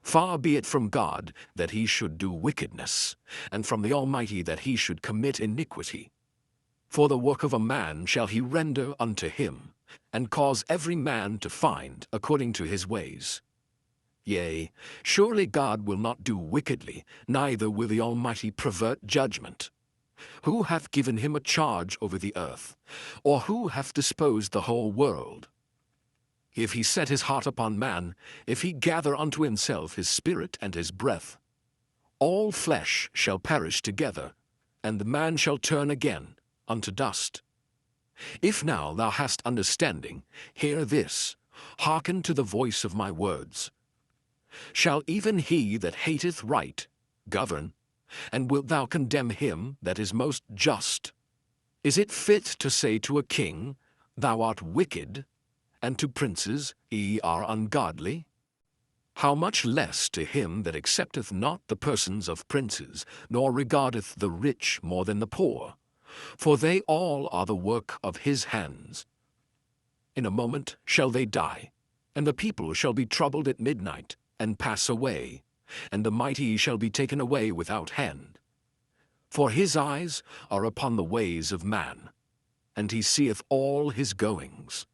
Speaker 1: Far be it from God that he should do wickedness, and from the Almighty that he should commit iniquity. For the work of a man shall he render unto him, and cause every man to find according to his ways. Yea, surely God will not do wickedly, neither will the Almighty pervert judgment. Who hath given him a charge over the earth? Or who hath disposed the whole world? If he set his heart upon man, if he gather unto himself his spirit and his breath, all flesh shall perish together, and the man shall turn again unto dust. If now thou hast understanding, hear this, hearken to the voice of my words. Shall even he that hateth right govern? And wilt thou condemn him that is most just? Is it fit to say to a king, Thou art wicked, and to princes, Ye are ungodly? How much less to him that accepteth not the persons of princes, nor regardeth the rich more than the poor? For they all are the work of his hands. In a moment shall they die, and the people shall be troubled at midnight, and pass away, and the mighty shall be taken away without hand. For his eyes are upon the ways of man, and he seeth all his goings.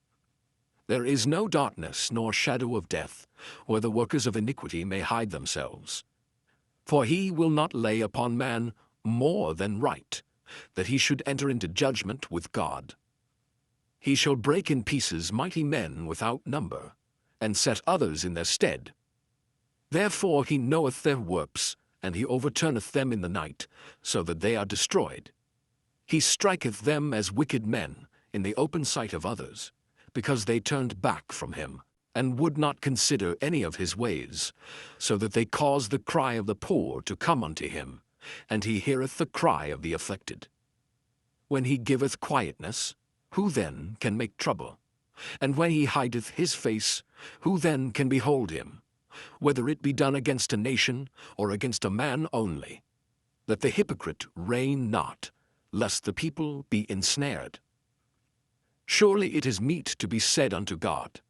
Speaker 1: There is no darkness nor shadow of death, where the workers of iniquity may hide themselves. For he will not lay upon man more than right, that he should enter into judgment with God. He shall break in pieces mighty men without number, and set others in their stead. Therefore he knoweth their works, and he overturneth them in the night, so that they are destroyed. He striketh them as wicked men in the open sight of others, because they turned back from him, and would not consider any of his ways, so that they cause the cry of the poor to come unto him, and he heareth the cry of the afflicted. When he giveth quietness, who then can make trouble? And when he hideth his face, who then can behold him? Whether it be done against a nation, or against a man only, that the hypocrite reign not, lest the people be ensnared. Surely it is meet to be said unto God,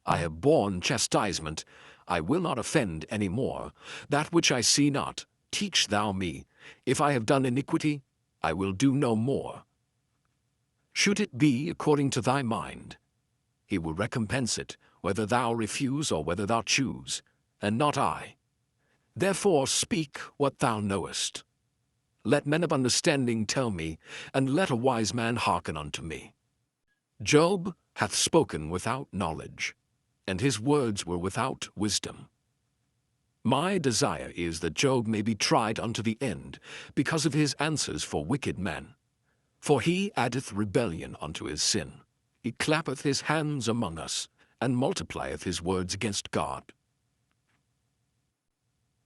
Speaker 1: I have borne chastisement, I will not offend any more. That which I see not, teach thou me. If I have done iniquity, I will do no more. Should it be according to thy mind, he will recompense it, whether thou refuse or whether thou choose, and not I. Therefore speak what thou knowest. Let men of understanding tell me, and let a wise man hearken unto me. Job hath spoken without knowledge, and his words were without wisdom. My desire is that Job may be tried unto the end, because of his answers for wicked men. For he addeth rebellion unto his sin. He clappeth his hands among us, and multiplieth his words against God.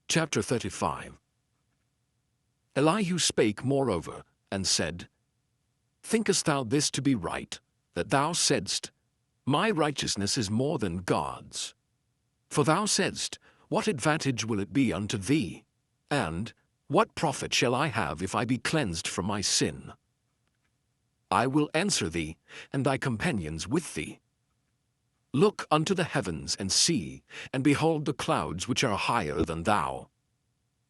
Speaker 1: Chapter 35. Elihu spake moreover, and said, Thinkest thou this to be right, that thou saidst, My righteousness is more than God's? For thou saidst, What advantage will it be unto thee? And, What profit shall I have if I be cleansed from my sin? I will answer thee, and thy companions with thee. Look unto the heavens and see, and behold the clouds which are higher than thou.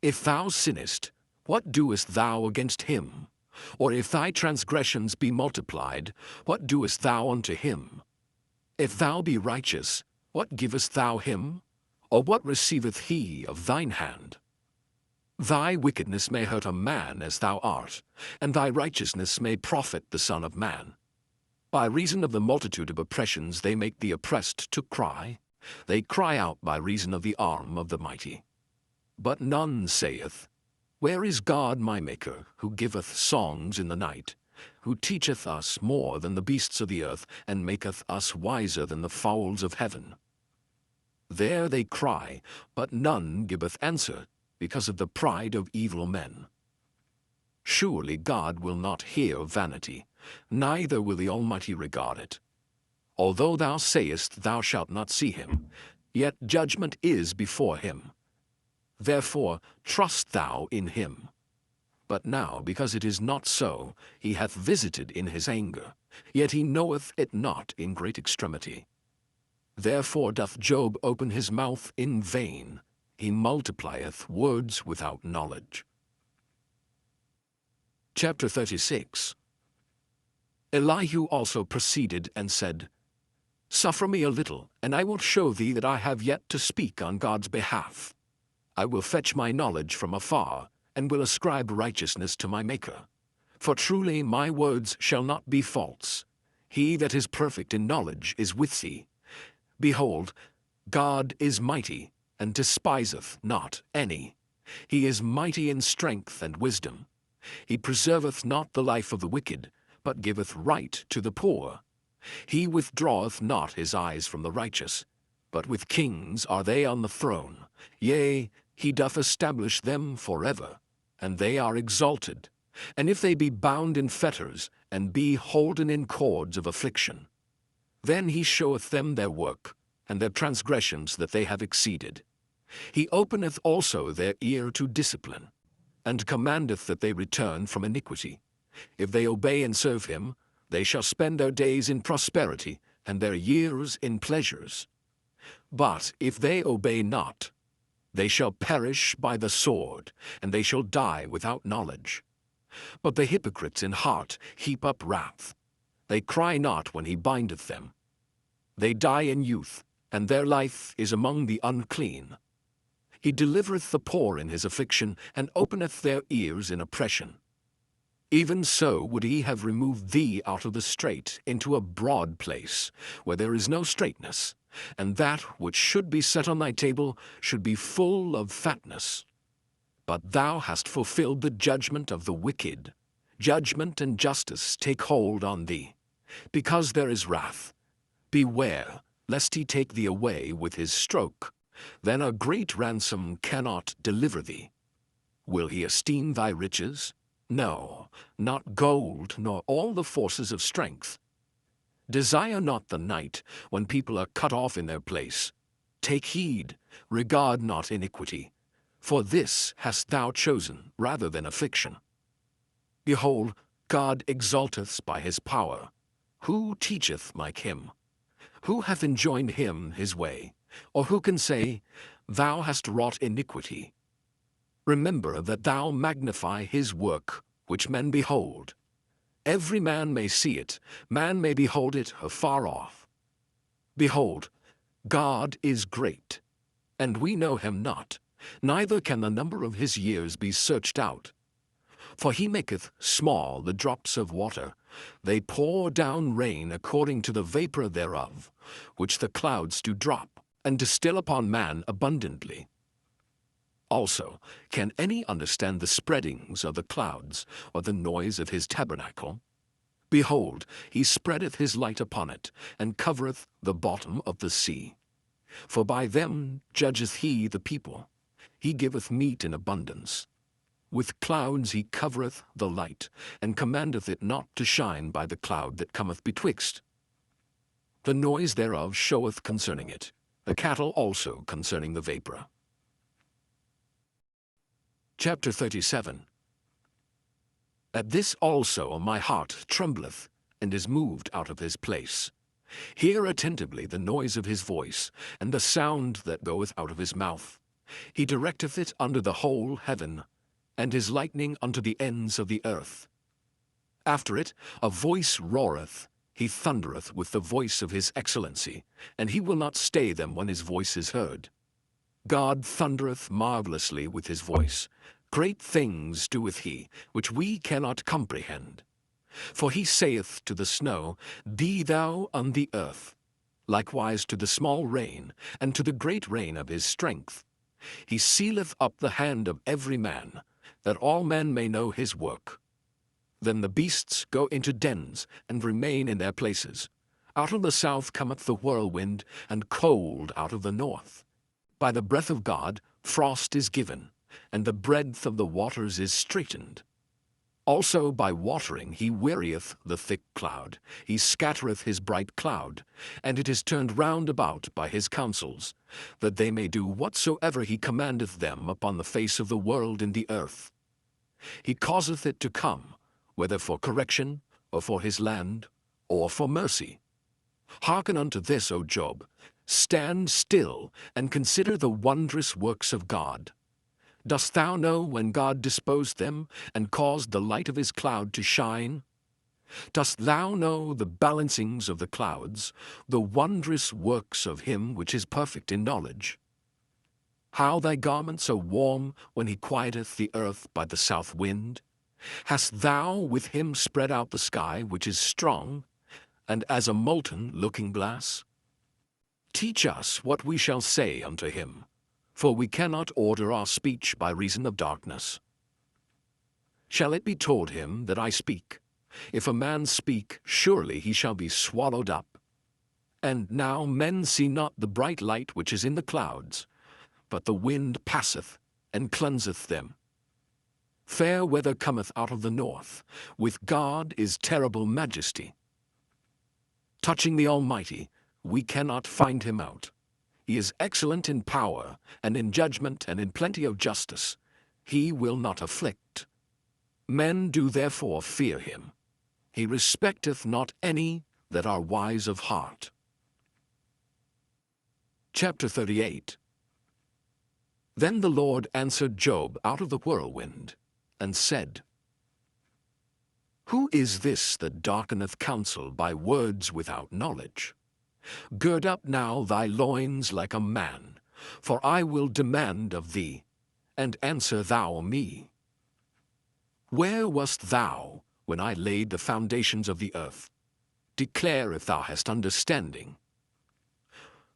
Speaker 1: If thou sinnest, what doest thou against him? Or if thy transgressions be multiplied, what doest thou unto him? If thou be righteous, what givest thou him? Or what receiveth he of thine hand? Thy wickedness may hurt a man as thou art, and thy righteousness may profit the Son of Man. By reason of the multitude of oppressions they make the oppressed to cry. They cry out by reason of the arm of the mighty. But none saith, Where is God my Maker, who giveth songs in the night, who teacheth us more than the beasts of the earth, and maketh us wiser than the fowls of heaven? There they cry, but none giveth answer, because of the pride of evil men. Surely God will not hear vanity, neither will the Almighty regard it. Although thou sayest thou shalt not see him, yet judgment is before him. Therefore trust thou in him. But now, because it is not so, he hath visited in his anger, yet he knoweth it not in great extremity. Therefore doth Job open his mouth in vain, he multiplieth words without knowledge. Chapter 36. Elihu also proceeded and said, Suffer me a little, and I will show thee that I have yet to speak on God's behalf. I will fetch my knowledge from afar, and will ascribe righteousness to my Maker. For truly my words shall not be false. He that is perfect in knowledge is with thee. Behold, God is mighty, and despiseth not any. He is mighty in strength and wisdom. He preserveth not the life of the wicked, but giveth right to the poor. He withdraweth not his eyes from the righteous, but with kings are they on the throne. Yea, he doth establish them forever, and they are exalted. And if they be bound in fetters, and be holden in cords of affliction, then he showeth them their work, and their transgressions that they have exceeded. He openeth also their ear to discipline, and commandeth that they return from iniquity. If they obey and serve him, they shall spend their days in prosperity, and their years in pleasures. But if they obey not, they shall perish by the sword, and they shall die without knowledge. But the hypocrites in heart heap up wrath. They cry not when he bindeth them. They die in youth, and their life is among the unclean. He delivereth the poor in his affliction, and openeth their ears in oppression. Even so would he have removed thee out of the strait into a broad place, where there is no straightness, and that which should be set on thy table should be full of fatness. But thou hast fulfilled the judgment of the wicked. Judgment and justice take hold on thee. Because there is wrath, beware, lest he take thee away with his stroke. Then a great ransom cannot deliver thee. Will he esteem thy riches? No, not gold, nor all the forces of strength. Desire not the night, when people are cut off in their place. Take heed, regard not iniquity, for this hast thou chosen rather than affliction. Behold, God exalteth by his power. Who teacheth like him? Who hath enjoined him his way? Or who can say, Thou hast wrought iniquity? Remember that thou magnify his work, which men behold. Every man may see it, man may behold it afar off. Behold, God is great, and we know him not, neither can the number of his years be searched out. For he maketh small the drops of water, they pour down rain according to the vapor thereof, which the clouds do drop, and distill upon man abundantly. Also, can any understand the spreadings of the clouds, or the noise of his tabernacle? Behold, he spreadeth his light upon it, and covereth the bottom of the sea. For by them judgeth he the people. He giveth meat in abundance. With clouds he covereth the light, and commandeth it not to shine by the cloud that cometh betwixt. The noise thereof showeth concerning it, the cattle also concerning the vapor. Chapter 37. At this also my heart trembleth, and is moved out of his place. Hear attentively the noise of his voice, and the sound that goeth out of his mouth. He directeth it under the whole heaven, and his lightning unto the ends of the earth. After it a voice roareth, he thundereth with the voice of his excellency, and he will not stay them when his voice is heard. God thundereth marvelously with his voice. Great things doeth he, which we cannot comprehend. For he saith to the snow, Be thou on the earth, likewise to the small rain, and to the great rain of his strength. He sealeth up the hand of every man, that all men may know his work. Then the beasts go into dens, and remain in their places. Out of the south cometh the whirlwind, and cold out of the north. By the breath of God frost is given, and the breadth of the waters is straitened. Also by watering he wearieth the thick cloud, he scattereth his bright cloud, and it is turned round about by his counsels, that they may do whatsoever he commandeth them upon the face of the world in the earth. He causeth it to come, whether for correction, or for his land, or for mercy. Hearken unto this, O Job. Stand still, and consider the wondrous works of God. Dost thou know when God disposed them, and caused the light of his cloud to shine? Dost thou know the balancings of the clouds, the wondrous works of him which is perfect in knowledge? How thy garments are warm when he quieteth the earth by the south wind? Hast thou with him spread out the sky which is strong, and as a molten looking-glass? Teach us what we shall say unto him, for we cannot order our speech by reason of darkness. Shall it be told him that I speak? If a man speak, surely he shall be swallowed up. And now men see not the bright light which is in the clouds, but the wind passeth, and cleanseth them. Fair weather cometh out of the north, with God is terrible majesty. Touching the Almighty, we cannot find him out. He is excellent in power, and in judgment, and in plenty of justice. He will not afflict. Men do therefore fear him. He respecteth not any that are wise of heart. Chapter 38. Then the Lord answered Job out of the whirlwind, and said, Who is this that darkeneth counsel by words without knowledge? Gird up now thy loins like a man, for I will demand of thee, and answer thou me. Where wast thou when I laid the foundations of the earth? Declare if thou hast understanding.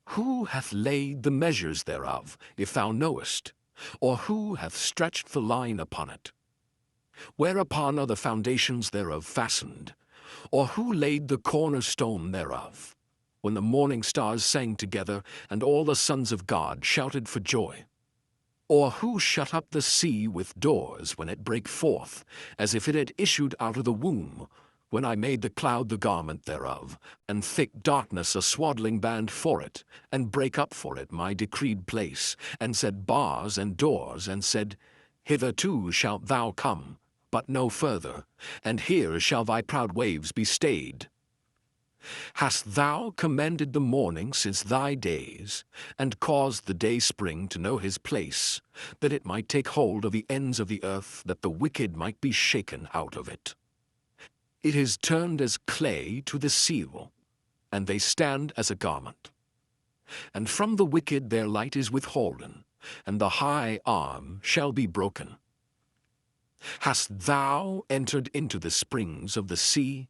Speaker 1: Who hath laid the measures thereof, if thou knowest? Or who hath stretched the line upon it? Whereupon are the foundations thereof fastened? Or who laid the cornerstone thereof? When the morning stars sang together, and all the sons of God shouted for joy? Or who shut up the sea with doors when it brake forth, as if it had issued out of the womb, when I made the cloud the garment thereof, and thick darkness a swaddling band for it, and brake up for it my decreed place, and set bars and doors, and said, Hitherto shalt thou come, but no further, and here shall thy proud waves be stayed. Hast thou commanded the morning since thy days, and caused the day spring to know his place, that it might take hold of the ends of the earth, that the wicked might be shaken out of it? It is turned as clay to the seal, and they stand as a garment. And from the wicked their light is withholden, and the high arm shall be broken. Hast thou entered into the springs of the sea,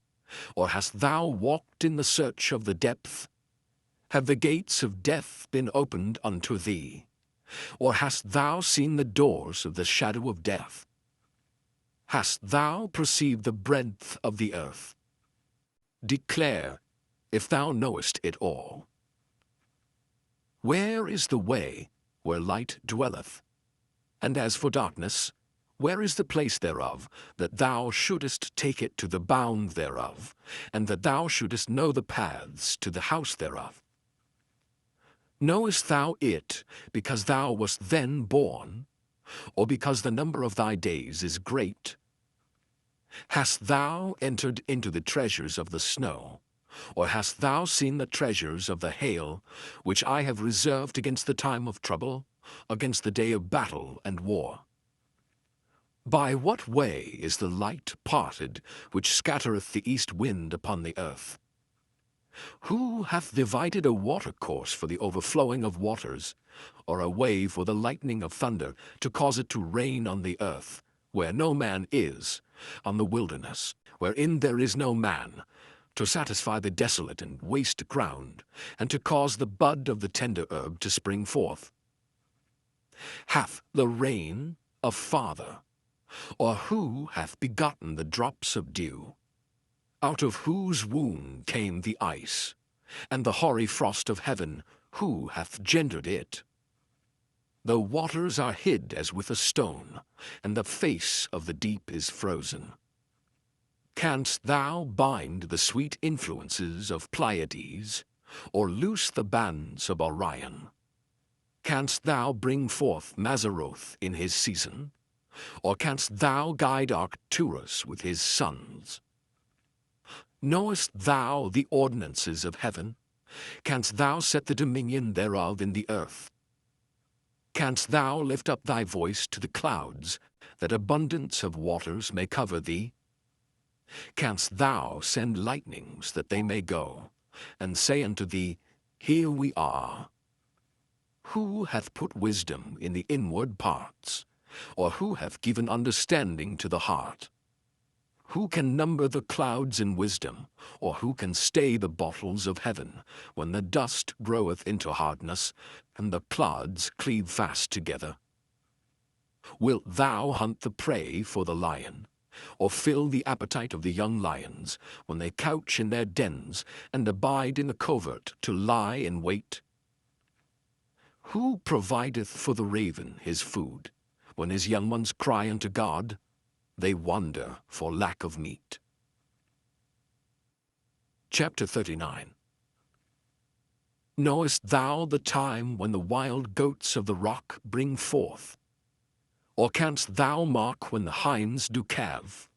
Speaker 1: or hast thou walked in the search of the depth? Have the gates of death been opened unto thee? Or hast thou seen the doors of the shadow of death? Hast thou perceived the breadth of the earth? Declare, if thou knowest it all. Where is the way where light dwelleth? And as for darkness, where is the place thereof, that thou shouldest take it to the bound thereof, and that thou shouldest know the paths to the house thereof? Knowest thou it because thou wast then born, or because the number of thy days is great? Hast thou entered into the treasures of the snow, or hast thou seen the treasures of the hail, which I have reserved against the time of trouble, against the day of battle and war? By what way is the light parted, which scattereth the east wind upon the earth? Who hath divided a watercourse for the overflowing of waters, or a way for the lightning of thunder, to cause it to rain on the earth, where no man is, on the wilderness, wherein there is no man, to satisfy the desolate and waste ground, and to cause the bud of the tender herb to spring forth? Hath the rain a father, or who hath begotten the drops of dew? Out of whose womb came the ice, and the hoary frost of heaven, who hath gendered it? The waters are hid as with a stone, and the face of the deep is frozen. Canst thou bind the sweet influences of Pleiades, or loose the bands of Orion? Canst thou bring forth Mazzaroth in his season, or canst thou guide Arcturus with his sons? Knowest thou the ordinances of heaven? Canst thou set the dominion thereof in the earth? Canst thou lift up thy voice to the clouds, that abundance of waters may cover thee? Canst thou send lightnings that they may go, and say unto thee, Here we are? Who hath put wisdom in the inward parts, or who hath given understanding to the heart? Who can number the clouds in wisdom, or who can stay the bottles of heaven, when the dust groweth into hardness, and the clods cleave fast together? Wilt thou hunt the prey for the lion, or fill the appetite of the young lions, when they couch in their dens, and abide in the covert to lie in wait? Who provideth for the raven his food, when his young ones cry unto God? They wander for lack of meat. Chapter 39. Knowest thou the time when the wild goats of the rock bring forth? Or canst thou mark when the hinds do calve?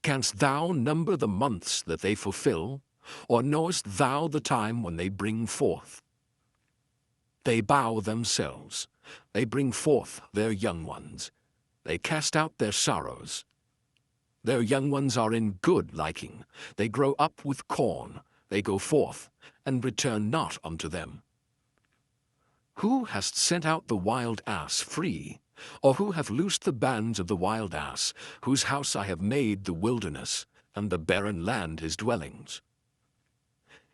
Speaker 1: Canst thou number the months that they fulfill? Or knowest thou the time when they bring forth? They bow themselves, they bring forth their young ones, they cast out their sorrows. Their young ones are in good liking, they grow up with corn, they go forth, and return not unto them. Who hast sent out the wild ass free, or who hath loosed the bands of the wild ass, whose house I have made the wilderness, and the barren land his dwellings?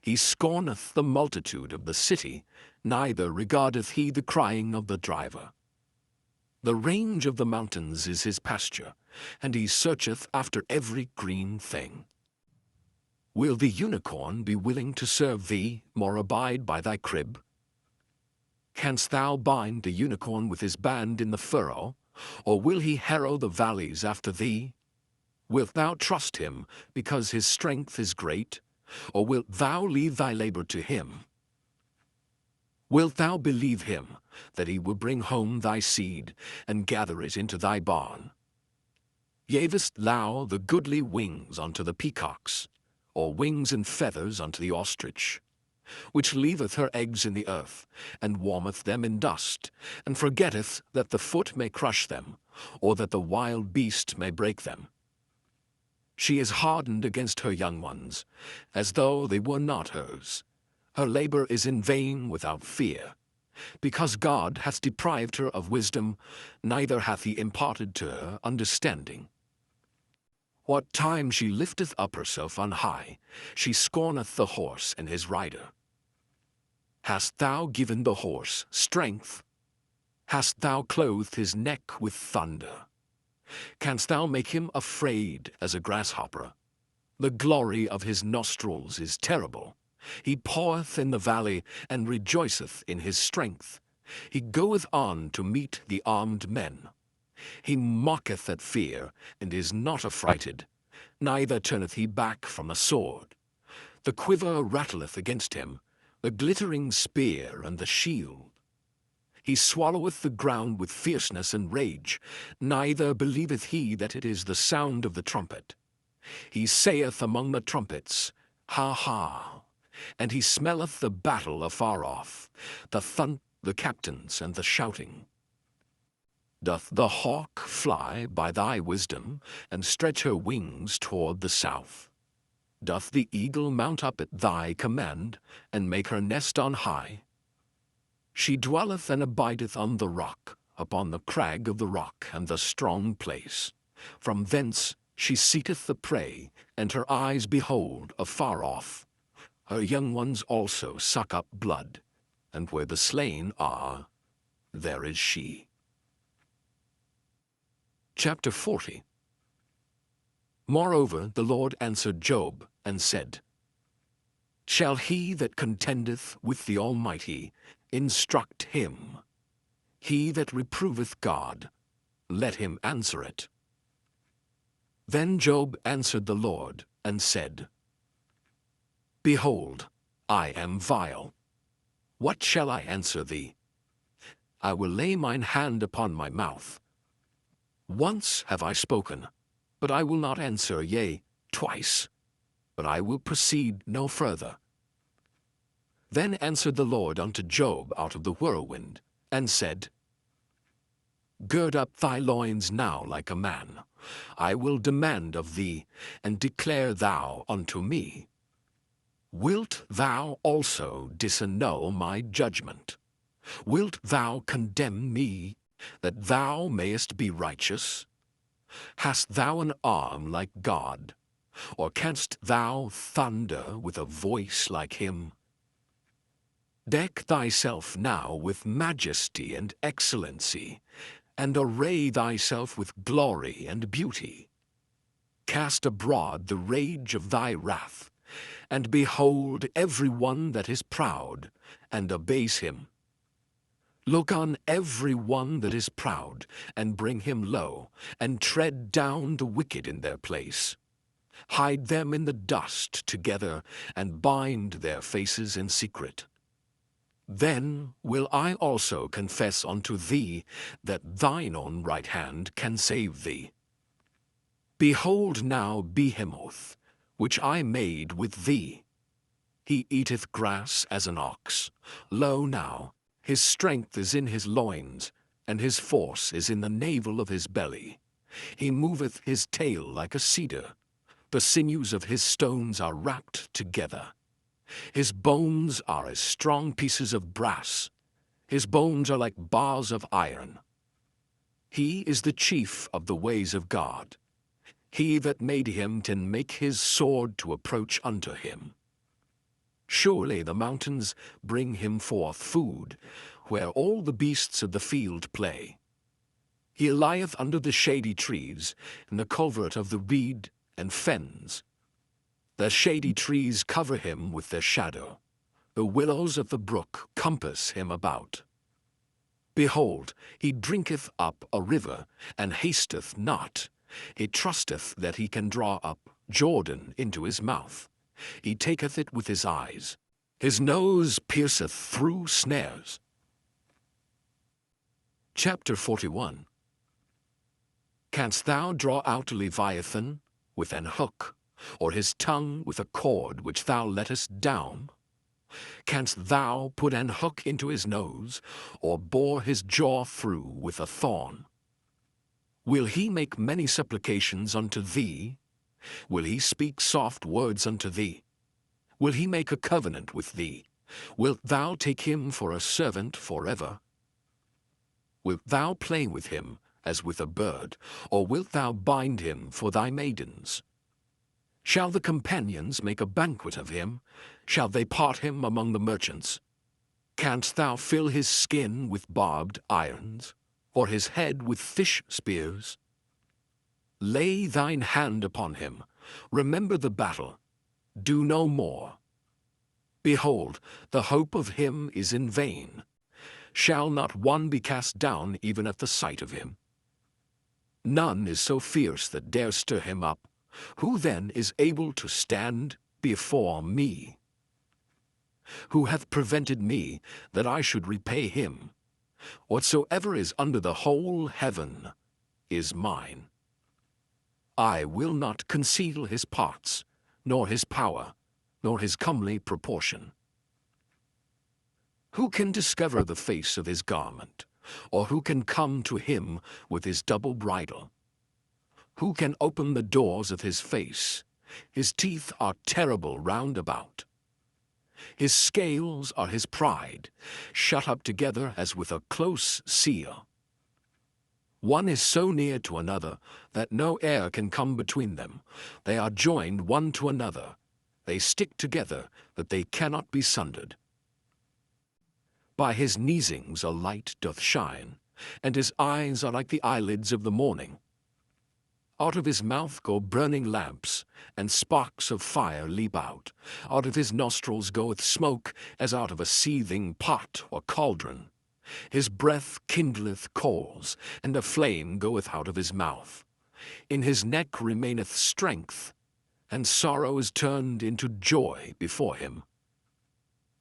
Speaker 1: He scorneth the multitude of the city, neither regardeth he the crying of the driver. The range of the mountains is his pasture, and he searcheth after every green thing. Will the unicorn be willing to serve thee, or abide by thy crib? Canst thou bind the unicorn with his band in the furrow, or will he harrow the valleys after thee? Wilt thou trust him, because his strength is great, or wilt thou leave thy labor to him? Wilt thou believe him, that he will bring home thy seed, and gather it into thy barn? Gavest thou the goodly wings unto the peacocks, or wings and feathers unto the ostrich, which leaveth her eggs in the earth, and warmeth them in dust, and forgetteth that the foot may crush them, or that the wild beast may break them. She is hardened against her young ones, as though they were not hers. Her labor is in vain without fear. Because God hath deprived her of wisdom, neither hath he imparted to her understanding. What time she lifteth up herself on high, she scorneth the horse and his rider. Hast thou given the horse strength? Hast thou clothed his neck with thunder? Canst thou make him afraid as a grasshopper? The glory of his nostrils is terrible. He paweth in the valley, and rejoiceth in his strength. He goeth on to meet the armed men. He mocketh at fear, and is not affrighted, neither turneth he back from a sword. The quiver rattleth against him, the glittering spear and the shield. He swalloweth the ground with fierceness and rage, neither believeth he that it is the sound of the trumpet. He saith among the trumpets, Ha, ha! And he smelleth the battle afar off, the captains, and the shouting. Doth the hawk fly by thy wisdom, and stretch her wings toward the south? Doth the eagle mount up at thy command, and make her nest on high? She dwelleth and abideth on the rock, upon the crag of the rock and the strong place. From thence she seeketh the prey, and her eyes behold afar off. Her young ones also suck up blood, and where the slain are, there is she. Chapter 40. Moreover the Lord answered Job, and said, Shall he that contendeth with the Almighty instruct him? He that reproveth God, let him answer it. Then Job answered the Lord, and said, Behold, I am vile. What shall I answer thee? I will lay mine hand upon my mouth. Once have I spoken, but I will not answer, yea, twice, but I will proceed no further. Then answered the Lord unto Job out of the whirlwind, and said, Gird up thy loins now like a man. I will demand of thee, and declare thou unto me. Wilt thou also disannul my judgment? Wilt thou condemn me, that thou mayest be righteous? Hast thou an arm like God? Or canst thou thunder with a voice like him? Deck thyself now with majesty and excellency, and array thyself with glory and beauty. Cast abroad the rage of thy wrath, and behold every one that is proud, and abase him. Look on every one that is proud, and bring him low, and tread down the wicked in their place. Hide them in the dust together, and bind their faces in secret. Then will I also confess unto thee that thine own right hand can save thee. Behold now Behemoth, which I made with thee. He eateth grass as an ox. Lo now, his strength is in his loins, and his force is in the navel of his belly. He moveth his tail like a cedar. The sinews of his stones are wrapped together. His bones are as strong pieces of brass. His bones are like bars of iron. He is the chief of the ways of God. He that made him can make his sword to approach unto him. Surely the mountains bring him forth food, where all the beasts of the field play. He lieth under the shady trees, in the covert of the reed and fens. The shady trees cover him with their shadow. The willows of the brook compass him about. Behold, he drinketh up a river, and hasteth not. He trusteth that he can draw up Jordan into his mouth. He taketh it with his eyes. His nose pierceth through snares. Chapter 41. Canst thou draw out Leviathan with an hook, or his tongue with a cord which thou lettest down? Canst thou put an hook into his nose, or bore his jaw through with a thorn? Will he make many supplications unto thee? Will he speak soft words unto thee? Will he make a covenant with thee? Wilt thou take him for a servant forever? Wilt thou play with him as with a bird, or wilt thou bind him for thy maidens? Shall the companions make a banquet of him? Shall they part him among the merchants? Canst thou fill his skin with barbed irons, or his head with fish spears? Lay thine hand upon him, remember the battle, do no more. Behold, the hope of him is in vain. Shall not one be cast down even at the sight of him? None is so fierce that dare stir him up. Who then is able to stand before me? Who hath prevented me that I should repay him? Whatsoever is under the whole heaven is mine. I will not conceal his parts, nor his power, nor his comely proportion. Who can discover the face of his garment, or who can come to him with his double bridle? Who can open the doors of his face? His teeth are terrible round about. His scales are his pride, shut up together as with a close seal. One is so near to another that no air can come between them. They are joined one to another. They stick together that they cannot be sundered. By his neesings a light doth shine, and his eyes are like the eyelids of the morning. Out of his mouth go burning lamps, and sparks of fire leap out. Out of his nostrils goeth smoke, as out of a seething pot or cauldron. His breath kindleth coals, and a flame goeth out of his mouth. In his neck remaineth strength, and sorrow is turned into joy before him.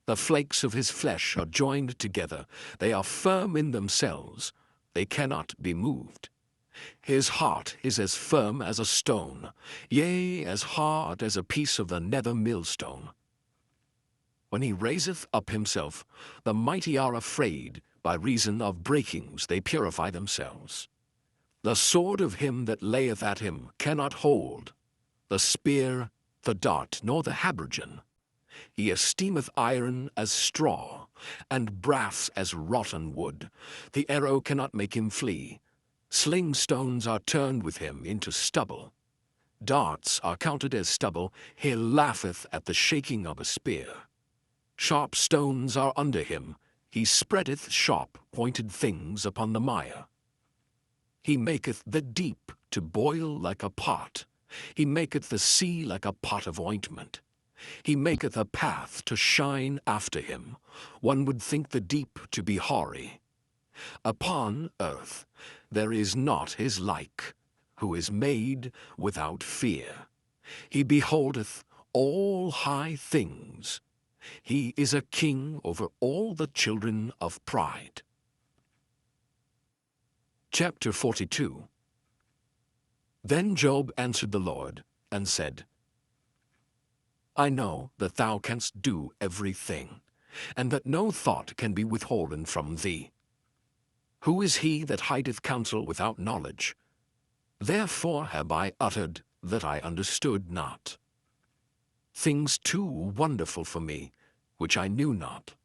Speaker 1: The flakes of his flesh are joined together. They are firm in themselves. They cannot be moved. His heart is as firm as a stone, yea, as hard as a piece of the nether millstone. When he raiseth up himself, the mighty are afraid. By reason of breakings they purify themselves. The sword of him that layeth at him cannot hold, the spear, the dart, nor the habergeon. He esteemeth iron as straw, and brass as rotten wood. The arrow cannot make him flee. Sling stones are turned with him into stubble. Darts are counted as stubble. He laugheth at the shaking of a spear. Sharp stones are under him. He spreadeth sharp pointed things upon the mire. He maketh the deep to boil like a pot. He maketh the sea like a pot of ointment. He maketh a path to shine after him. One would think the deep to be hoary. Upon earth there is not his like, who is made without fear. He beholdeth all high things. He is a king over all the children of pride. Chapter 42. Then Job answered the Lord, and said, I know that thou canst do everything, and that no thought can be withholden from thee. Who is he that hideth counsel without knowledge? Therefore have I uttered that I understood not. Things too wonderful for me, which I knew not.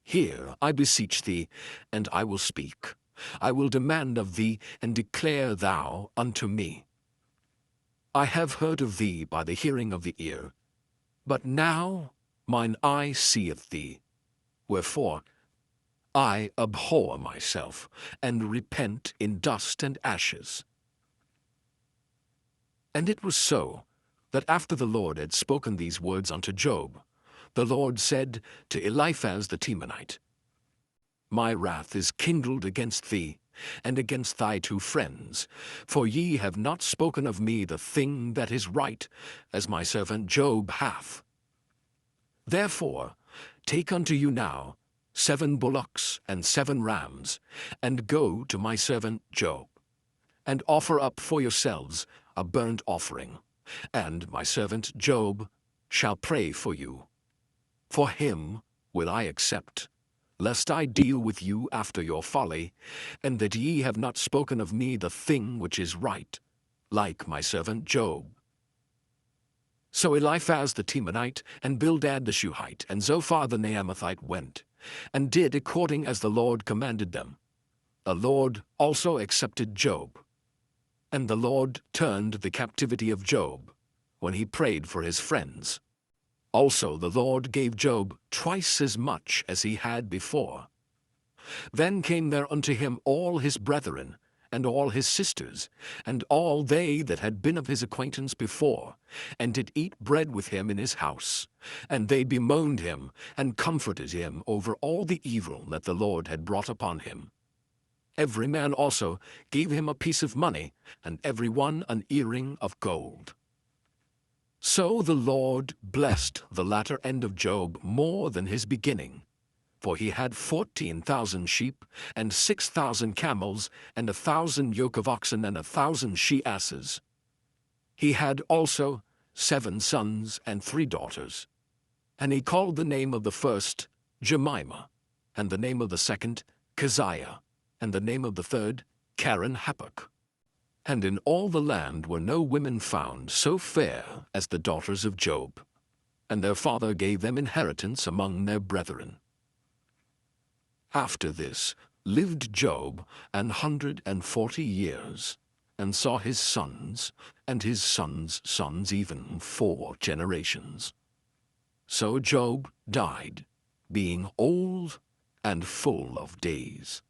Speaker 1: Hear, I beseech thee, and I will speak. I will demand of thee, and declare thou unto me. I have heard of thee by the hearing of the ear, but now mine eye seeth thee. Wherefore I abhor myself, and repent in dust and ashes. And it was so, that after the Lord had spoken these words unto Job, the Lord said to Eliphaz the Temanite, My wrath is kindled against thee, and against thy two friends, for ye have not spoken of me the thing that is right, as my servant Job hath. Therefore take unto you now 7 bullocks and 7 rams, and go to my servant Job, and offer up for yourselves a burnt offering, and my servant Job shall pray for you. For him will I accept, lest I deal with you after your folly, and that ye have not spoken of me the thing which is right, like my servant Job. So Eliphaz the Temanite, and Bildad the Shuhite, and Zophar the Naamathite went, and did according as the Lord commanded them. The Lord also accepted Job. And the Lord turned the captivity of Job, when he prayed for his friends. Also the Lord gave Job twice as much as he had before. Then came there unto him all his brethren, and all his sisters, and all they that had been of his acquaintance before, and did eat bread with him in his house. And they bemoaned him, and comforted him over all the evil that the Lord had brought upon him. Every man also gave him a piece of money, and every one an earring of gold. So the Lord blessed the latter end of Job more than his beginning. For he had 14,000 sheep, and 6,000 camels, and 1,000 yoke of oxen, and 1,000 she-asses. He had also 7 sons and 3 daughters. And he called the name of the first Jemimah, and the name of the second Keziah, and the name of the third Karen-Happuch. And in all the land were no women found so fair as the daughters of Job, and their father gave them inheritance among their brethren. After this lived Job 140 years, and saw his sons, and his sons' sons, even 4 generations. So Job died, being old and full of days.